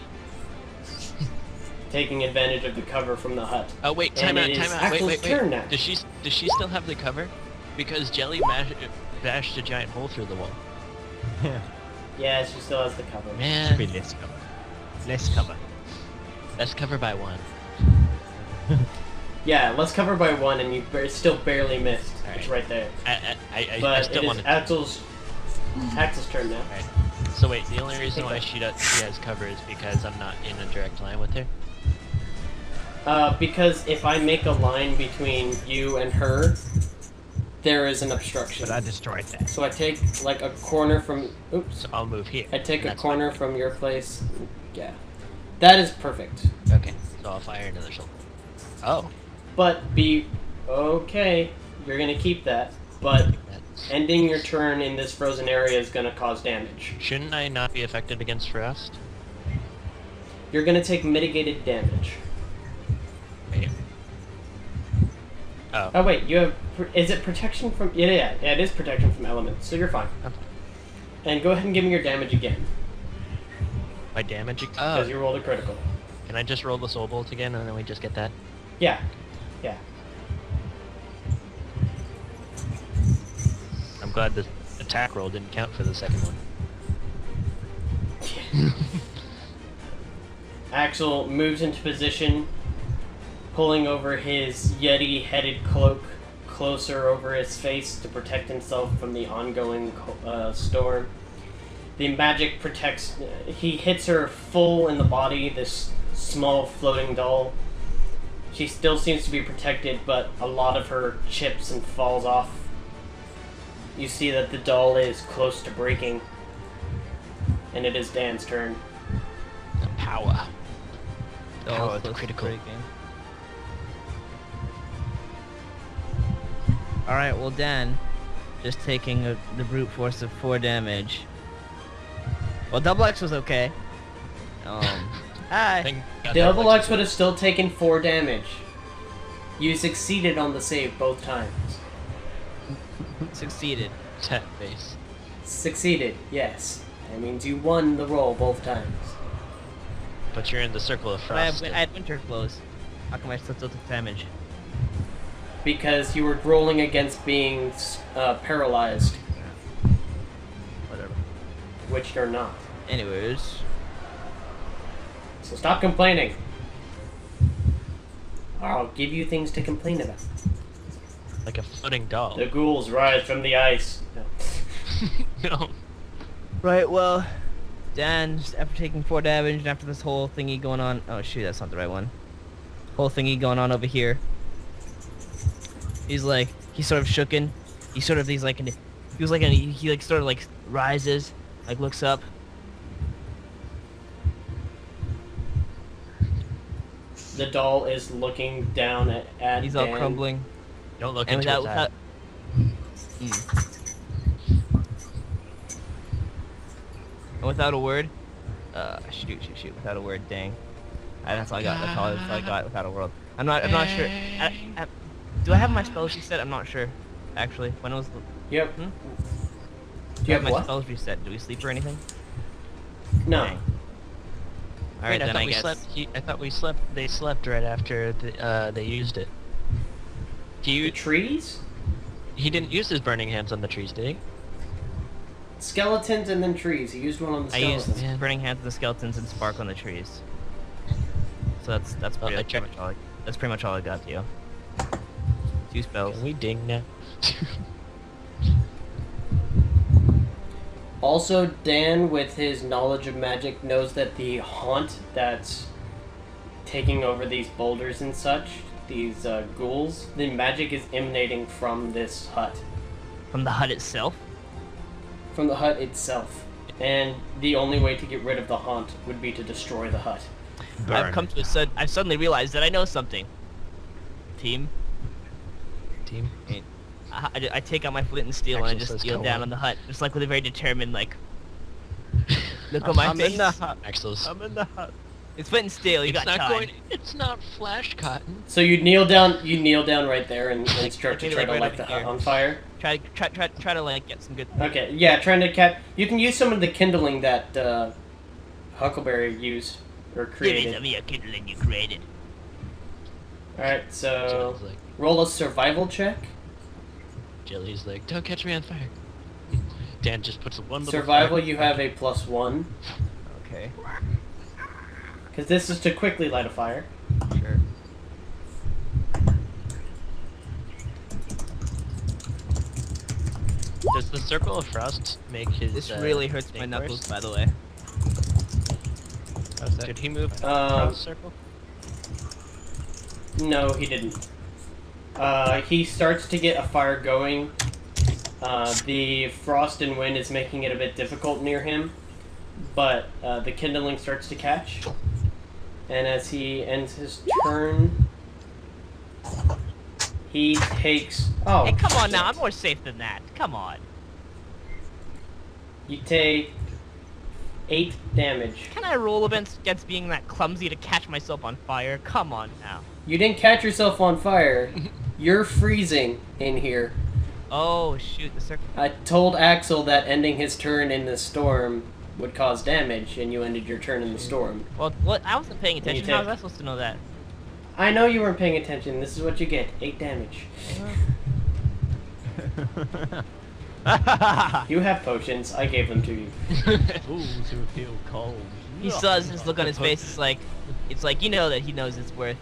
taking advantage of the cover from the hut. Oh wait, And time out, it is time out. Wait, Axel's wait, turn wait. now. Does she still have the cover? Because Jelly bashed a giant hole through the wall. Yeah. Yeah, she still has the cover. Man, Be less cover. Less cover. that's covered by 1. Yeah, let's cover by 1, and you still barely missed. Alright. It's right there. I But still it want is to. Axel's turn now. Alright. So wait, the only reason why she has cover is because I'm not in a direct line with her. Because if I make a line between you and her, there is an obstruction. But I destroyed that. So I take like a corner from. Oops. So I'll move here. I take a That's corner from your place. Yeah. That is perfect. fine. Okay, so I'll fire another soul. Oh, But be okay. You're gonna keep that. But that's... ending your turn in this frozen area is gonna cause damage. Shouldn't I not be affected against frost? You're gonna take mitigated damage. Wait. Oh. Oh wait, you have. Is it protection from? Yeah, it is protection from elements. So you're fine. I'm fine. And go ahead and give me your damage again, My damage. because Oh, you rolled a critical. can I just roll the soul bolt again and then we just get that? Yeah. Yeah. I'm glad the attack roll didn't count for the second one. Axel moves into position, pulling over his Yeti-headed cloak closer over his face to protect himself from the ongoing storm. The magic protects. He hits her full in the body, this small floating doll. She still seems to be protected, but a lot of her chips and falls off. You see that the doll is close to breaking, and it is Dan's turn. The power. Oh, Power, it's the close to critical. breaking. Alright, well Dan, just taking the brute force of 4 damage. Well, double X was okay. Hi. Thank God Double that X would have still taken 4 damage. You succeeded on the save both times. Succeeded. tap base. Succeeded, yes. That means you won the roll both times. But you're in the circle of But I frost. had winter clothes. How come I still took damage? Because you were rolling against being paralyzed, Whatever. which you're not. Anyways. So stop complaining. I'll give you things to complain about. Like a floating doll. The ghouls rise from the ice. No. No. Right, well, Dan, after taking 4 damage and after this whole thingy going on... Oh, shoot, that's not the right one. Whole thingy going on over here. He's like, he's sort of shooken. He sort of, he sort of like rises, like looks up. The doll is looking down at He's Dan. all crumbling. Don't look And into without, that. And without a word, shoot, without a word, dang. That's all I got. That's all I got without a word. I'm not sure. Do I have my spells reset? I'm not sure. Actually, when was the? Yep. Hmm? Do you have my what? spells reset? Do we sleep or anything? No. Dang. All Wait, right, then I thought I we guess. slept. I thought we slept. They slept right after they used it. The trees? He didn't use his burning hands on the trees, did he? Skeletons and then trees. He used one on the I skeletons. used burning hands on the skeletons and spark on the trees. So that's Well, pretty much all. That's pretty much all I got to you. 2 spells. Can we ding now? Also, Dan, with his knowledge of magic, knows that the haunt that's taking over these boulders and such, these ghouls, the magic is emanating from this hut. From the hut itself. From the hut itself. And the only way to get rid of the haunt would be to destroy the hut. I've come to I've suddenly realized that I know something. Team. Team. I take out my flint and steel and I just steal down on the hut, just like with a very determined like look on my face. in the hut. Axel's. I'm in the hut. It's flint and steel. You It's got not time. going. It's not flash cotton. So you kneel down right there and start to Okay, try like to right light over the hut here. on fire. Try to like get some good. Okay, yeah, trying to you can use some of the kindling that Huckleberry used or Give me created. some of your kindling you created. Alright, so Jelly's like, roll a survival check. Jelly's like, don't catch me on fire. Dan just puts one little Survival, fire. you have a +1. Okay, Because this is to quickly light a fire. sure. Does the circle of frost make his? This really hurts my thing knuckles, worse? by the way. How's that? Did he move across the circle? No, he didn't. He starts to get a fire going. The frost and wind is making it a bit difficult near him, but the kindling starts to catch. And as he ends his turn, he takes... Oh, Hey, come on shit. now. I'm more safe than that. Come on. You take 8 damage. Can I roll against being that clumsy to catch myself on fire? Come on now. You didn't catch yourself on fire. You're freezing in here. Oh shoot, the circle. I told Axel that ending his turn in the storm would cause damage, and you ended your turn in the storm. Well, what? I wasn't paying attention. you How was take- I supposed to know that? I know you weren't paying attention. This is what you get. 8 damage. You have potions. I gave them to you. Ooh, to feel cold. He still has this look on his face. It's like you know that he knows its worth.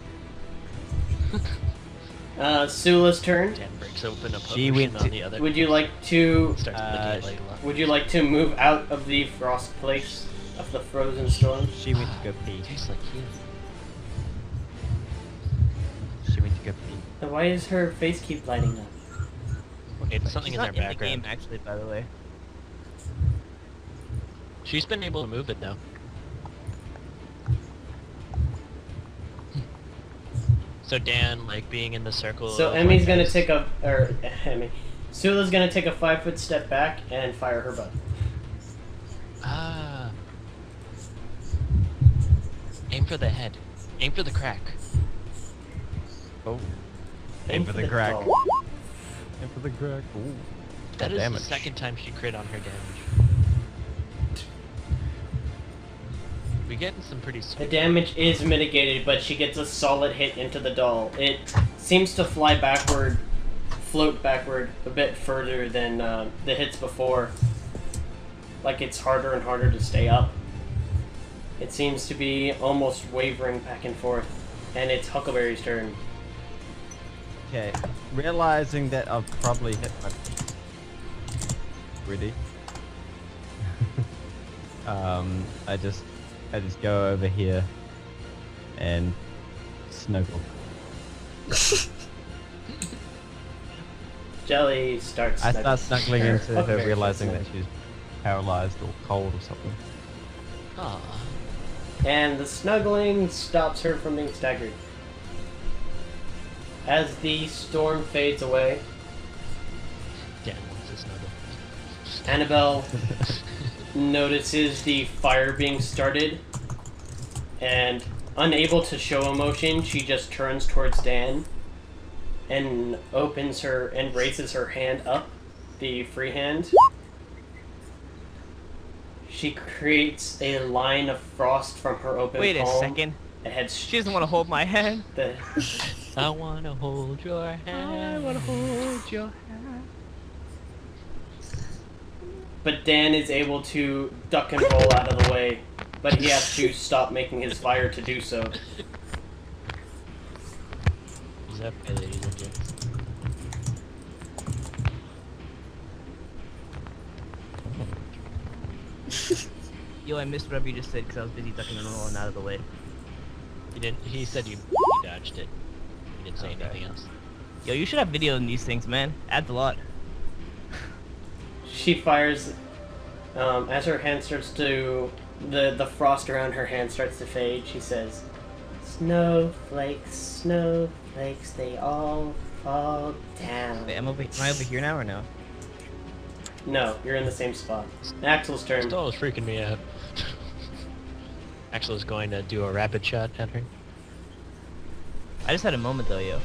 Sula's turn. Dan breaks open a She potion went on to- the other. Would you like to... Starts looking at Layla. Would you like to move out of the frost place of the frozen storm? She went to go pee. Tastes like you. She went to go pee. And why does her face keep lighting up? It's something He's in their not in the background. game, actually, by the way. She's been able to move it though. So Dan, like being in the circle. So of, Emmy's like, gonna ice- take a... Or, Emmy. Sula's gonna take a 5-foot step back and fire her bow. Ah. Aim for the head. Aim for the crack. Oh. Aim for the crack. doll. Aim for the crack. Ooh. That is damage. the second time she crit on her damage. We getting some pretty The sweet. damage is mitigated, but she gets a solid hit into the doll. It seems to float backward a bit further than the hits before. Like it's harder and harder to stay up. It seems to be almost wavering back and forth. And it's Huckleberry's turn. Okay. Realizing that I've probably hit my peak. Ready? I just go over here and snuggle. Jelly starts. I start snuggling into her, Huckleberry realizing gets that she's paralyzed or cold or something. Aw. and the snuggling stops her from being staggered. As the storm fades away, Dan wants to snuggle. Annabelle notices the fire being started, and unable to show emotion, she just turns towards Dan and opens her and raises her hand up, the free hand. She creates a line of frost from her open Wait a palm. second. It heads She doesn't want to hold my hand. the I wanna hold your hand. I want to hold your hand. But Dan is able to duck and roll out of the way, but he has to stop making his fire to do so. Is that okay, ladies and gents? Yo, I missed whatever you just said because I was busy ducking and rolling out of the way. He didn't. He said you dodged it. He didn't say Okay. anything else. Yo, you should have video in these things, man. Adds a lot. She fires as her hand starts to the frost around her hand starts to fade. She says, "Snowflakes, snowflakes, they all fall down." Wait, am I over here now or no? No, you're in the same spot. Axel's turn. Still is freaking me out. Axel is going to do a rapid shot at her. I just had a moment though, yo.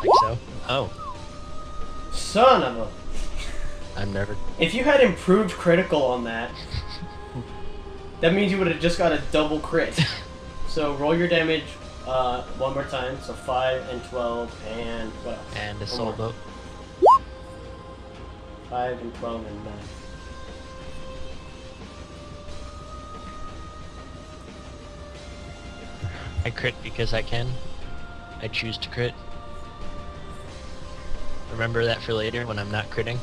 Like so. Oh, Son of a! I'm never. If you had improved critical on that, that means you would have just got a double crit. So roll your damage one more time. So 5 and 12 and what else? And a One soul more. boat. 5 and 12 and 9. I crit because I can. I choose to crit. Remember that for later when I'm not critting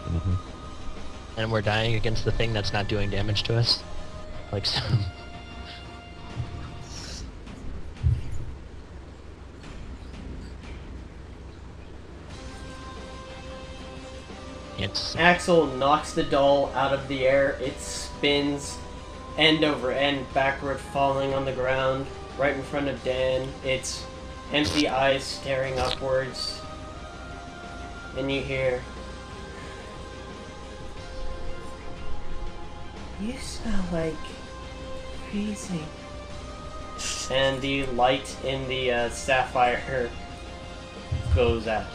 Mm-hmm. and we're dying against the thing that's not doing damage to us. Like so. It's Axel knocks the doll out of the air. It spins end over end backward, falling on the ground right in front of Dan. Its empty eyes staring upwards. And you hear, "You smell like freezing." And the light in the sapphire goes out.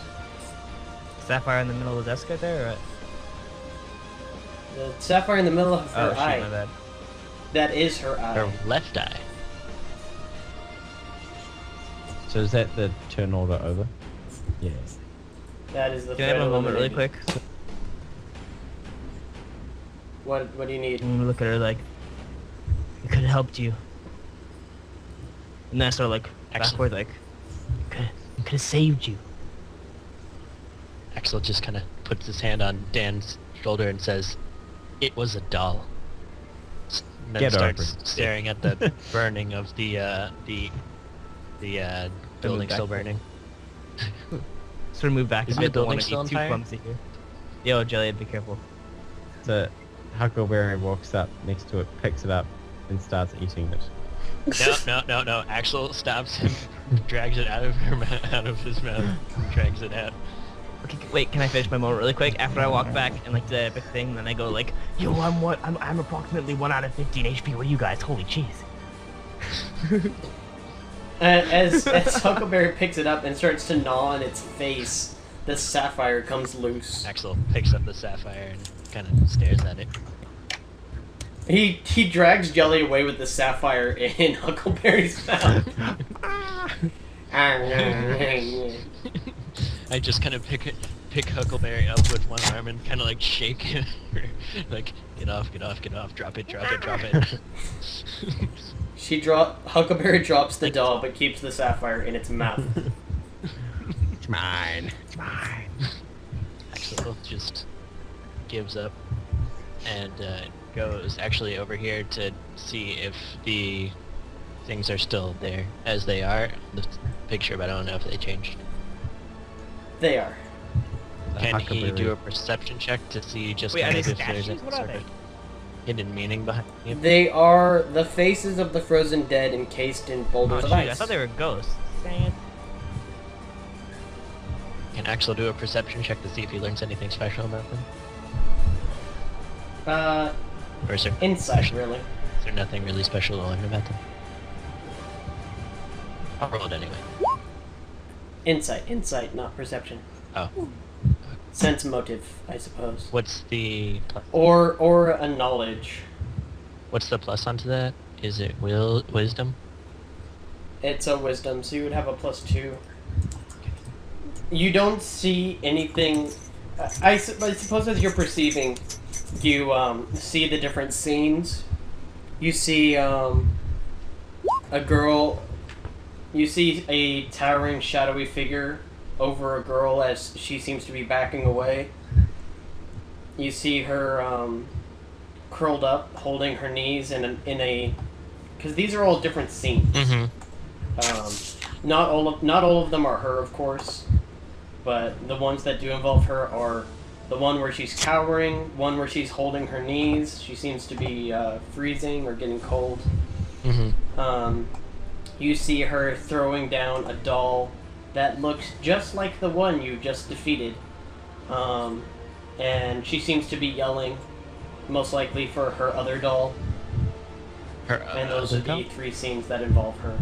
Sapphire in the middle of the desk right there, or what? The sapphire in the middle of her Oh, shit, eye. my bad. That is her eye. her left eye. So is that the turn order over? Yeah. That is the Can I have threat a moment really eliminated. quick? What do you need? I'm gonna look at her like, I could have helped you. And then I start like, Excellent. backward like, I could have saved you. Axel just kind of puts his hand on Dan's shoulder and says, "It was a doll." And then Get over starts it. staring at the burning of the building back. still burning. Sort of move back Is a the bit, don't building want to still get on too fire? clumsy here. Yo, Jelly, be careful. So Huckleberry walks up next to it, picks it up, and starts eating it. No. Axel stops him, drags it out of out of his mouth, and drags it out. Okay, wait, can I finish my moment really quick? After I walk back and like the epic thing, then I go like, yo, I'm approximately 1 out of 15 HP. What are you guys? Holy cheese. As Huckleberry picks it up and starts to gnaw on its face, the sapphire comes loose. Axel picks up the sapphire and kind of stares at it. He drags Jelly away with the sapphire in Huckleberry's mouth. I just kind of pick Huckleberry up with one arm and kind of like shake him, like get off, drop it. Huckleberry drops the doll but keeps the sapphire in its mouth. It's mine. Axel just gives up and goes actually over here to see if the things are still there as they are on the picture, but I don't know if they changed. They are. Can he Huckleberry. do a perception check to see just Wait, are kind they of if there's statues? a What are sort they? of hidden meaning behind it? They are the faces of the frozen dead encased in Oh, boulders shoot, of I ice. thought they were ghosts. Dang it. Can Axel do a perception check to see if he learns anything special about them? Or is there, Insight, really. is there nothing really special to learn about them? I'll roll it anyway. Insight, not perception. Oh. Sense motive, I suppose. What's the plus? Or a knowledge. What's the plus onto that? Is it wisdom? It's a wisdom, so you would have a +2. You don't see anything. I suppose as you're perceiving, you see the different scenes. You see a girl. You see a towering, shadowy figure over a girl as she seems to be backing away. You see her curled up, holding her knees in a. Because these are all different scenes. Mm-hmm. Not all of them are her, of course, but the ones that do involve her are the one where she's cowering, one where she's holding her knees. She seems to be freezing or getting cold. Mm-hmm. You see her throwing down a doll that looks just like the one you just defeated, and she seems to be yelling, most likely for her other doll. And those are the 3 scenes that involve her.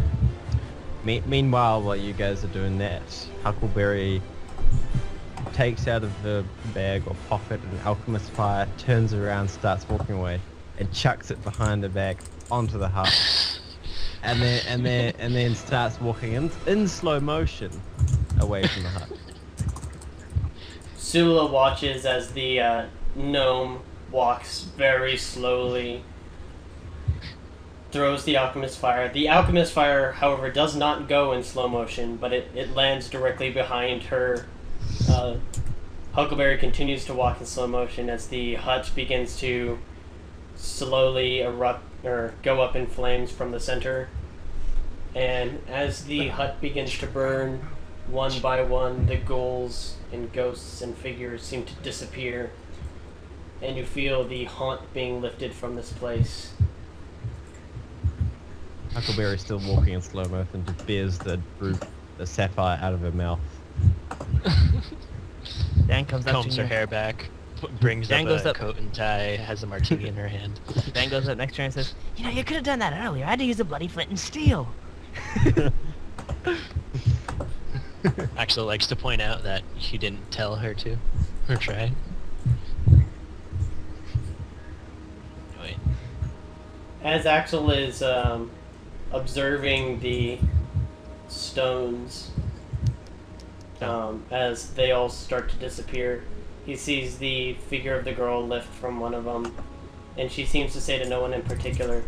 Meanwhile, while you guys are doing that, Huckleberry takes out of the bag or pocket an alchemist fire, turns around, starts walking away, and chucks it behind the back onto the hut, and then starts walking in slow motion away from the hut. Sula watches as the gnome walks very slowly, throws the alchemist fire. The alchemist fire, however, does not go in slow motion, but it lands directly behind her. Huckleberry continues to walk in slow motion as the hut begins to slowly erupt or go up in flames from the center. And as the hut begins to burn, one by one, the ghouls and ghosts and figures seem to disappear, and you feel the haunt being lifted from this place. Huckleberry still walking in slow motion, just bears the sapphire out of her mouth. Dan comes up Combs to her you. hair back, brings Dan up goes a up- coat and tie, has a martini in her hand. Dan goes up next to her and says, "You know, you could have done that earlier. I had to use a bloody flint and steel." Axel likes to point out that he didn't tell her to, or try. Wait. As Axel is observing the stones, as they all start to disappear, he sees the figure of the girl lift from one of them, and she seems to say to no one in particular,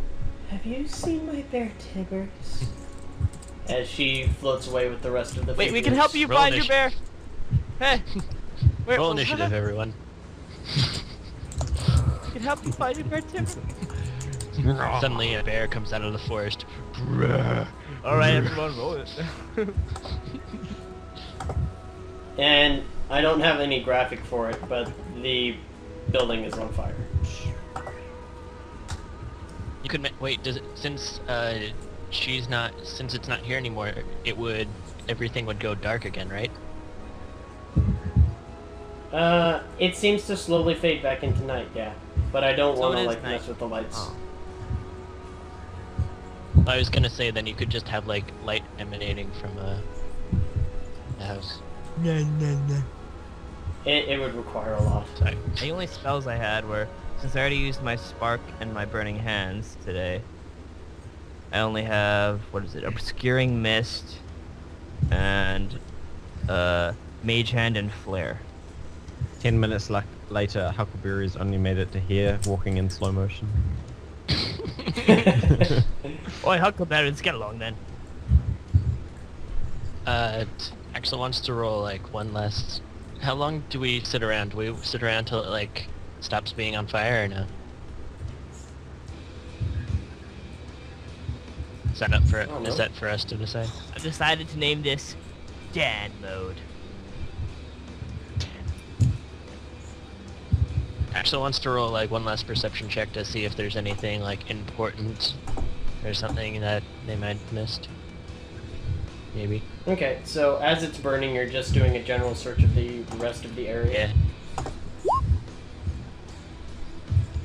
"Have you seen my bear Tibbers?" As she floats away with the rest of the Wait, figures. we can help you Roll find your bear. Hey, where, Roll what initiative, happened? everyone. We can help you find your bear, Tim. Suddenly a bear comes out of the forest. All right, everyone, roll it. And I don't have any graphic for it, but the building is on fire. You could wait. Does it since since it's not here anymore? Everything would go dark again, right? It seems to slowly fade back into night, yeah. But I don't So want it to is like night. mess with the lights. Oh. I was gonna say then you could just have like light emanating from a house. It would require a lot. Sorry. The only spells I had were, since I already used my spark and my burning hands today, I only have, what is it, obscuring mist, and mage hand and flare. 10 minutes later, Huckleberry's only made it to here, walking in slow motion. Oi, Huckleberry, let's get along then. Axel wants to roll like one last. How long do we sit around? Do we sit around till it like stops being on fire or no? Is that up for Oh, no. is that for us to decide? I've decided to name this Dad Mode. Axel wants to roll like one last perception check to see if there's anything like important or something that they might have missed. Maybe. Okay, so as it's burning, you're just doing a general search of the rest of the area. Yeah.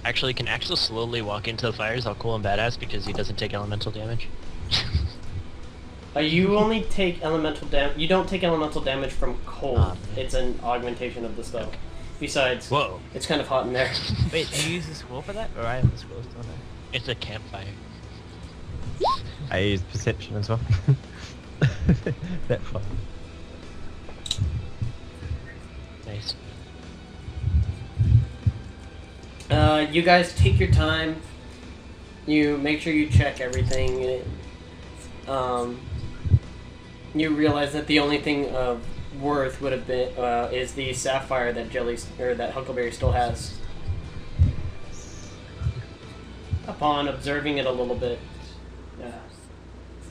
Actually, can Axel slowly walk into the fires all cool and badass because he doesn't take elemental damage? You only take elemental damage. You don't take elemental damage from cold. Oh, man. It's an augmentation of the spell. Okay. Besides, Whoa. it's kind of hot in there. Wait, do you use the scroll for that? Or I have the scroll still there? It's a campfire. I use perception as well. That fun. Nice. You guys take your time. You make sure you check everything. You realize that the only thing of worth would have been is the sapphire that that Huckleberry still has. Upon observing it a little bit,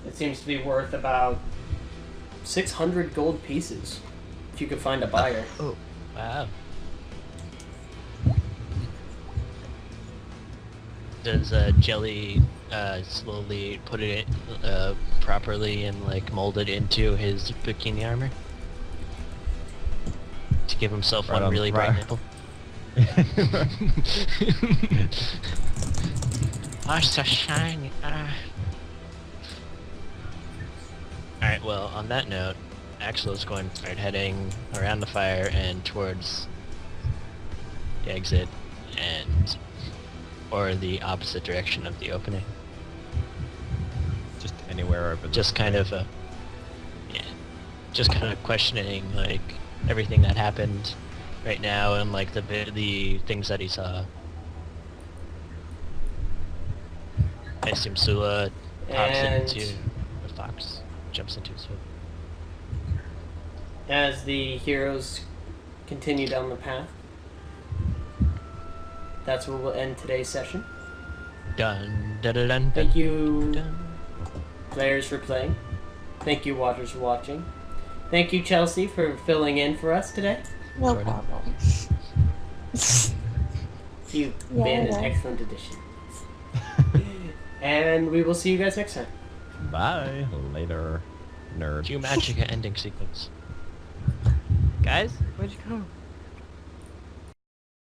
it seems to be worth about 600 gold pieces, if you could find a buyer. Oh. Wow. Does Jelly slowly put it properly and like mold it into his bikini armor to give himself Right one on- really right. bright nipple? Oh, so shiny. Alright, well, on that note, Axel is going to start heading around the fire and towards the exit and or the opposite direction of the opening. Just anywhere over. Just kind of just kind of questioning like everything that happened right now and like the things that he saw. I assume Sula pops And into the fox, jumps into his hood. as the heroes continue down the path, that's where we'll end today's session. Dun dun dun dun. Thank you, Dun. players, for playing. Thank you, watchers, for watching. Thank you, Chelsea, for filling in for us today. No Jordan. problem. You've Yeah, been an yeah. excellent addition. And we will see you guys next time. Bye. Later, nerd. Cue Magica ending sequence. Guys, where'd you go?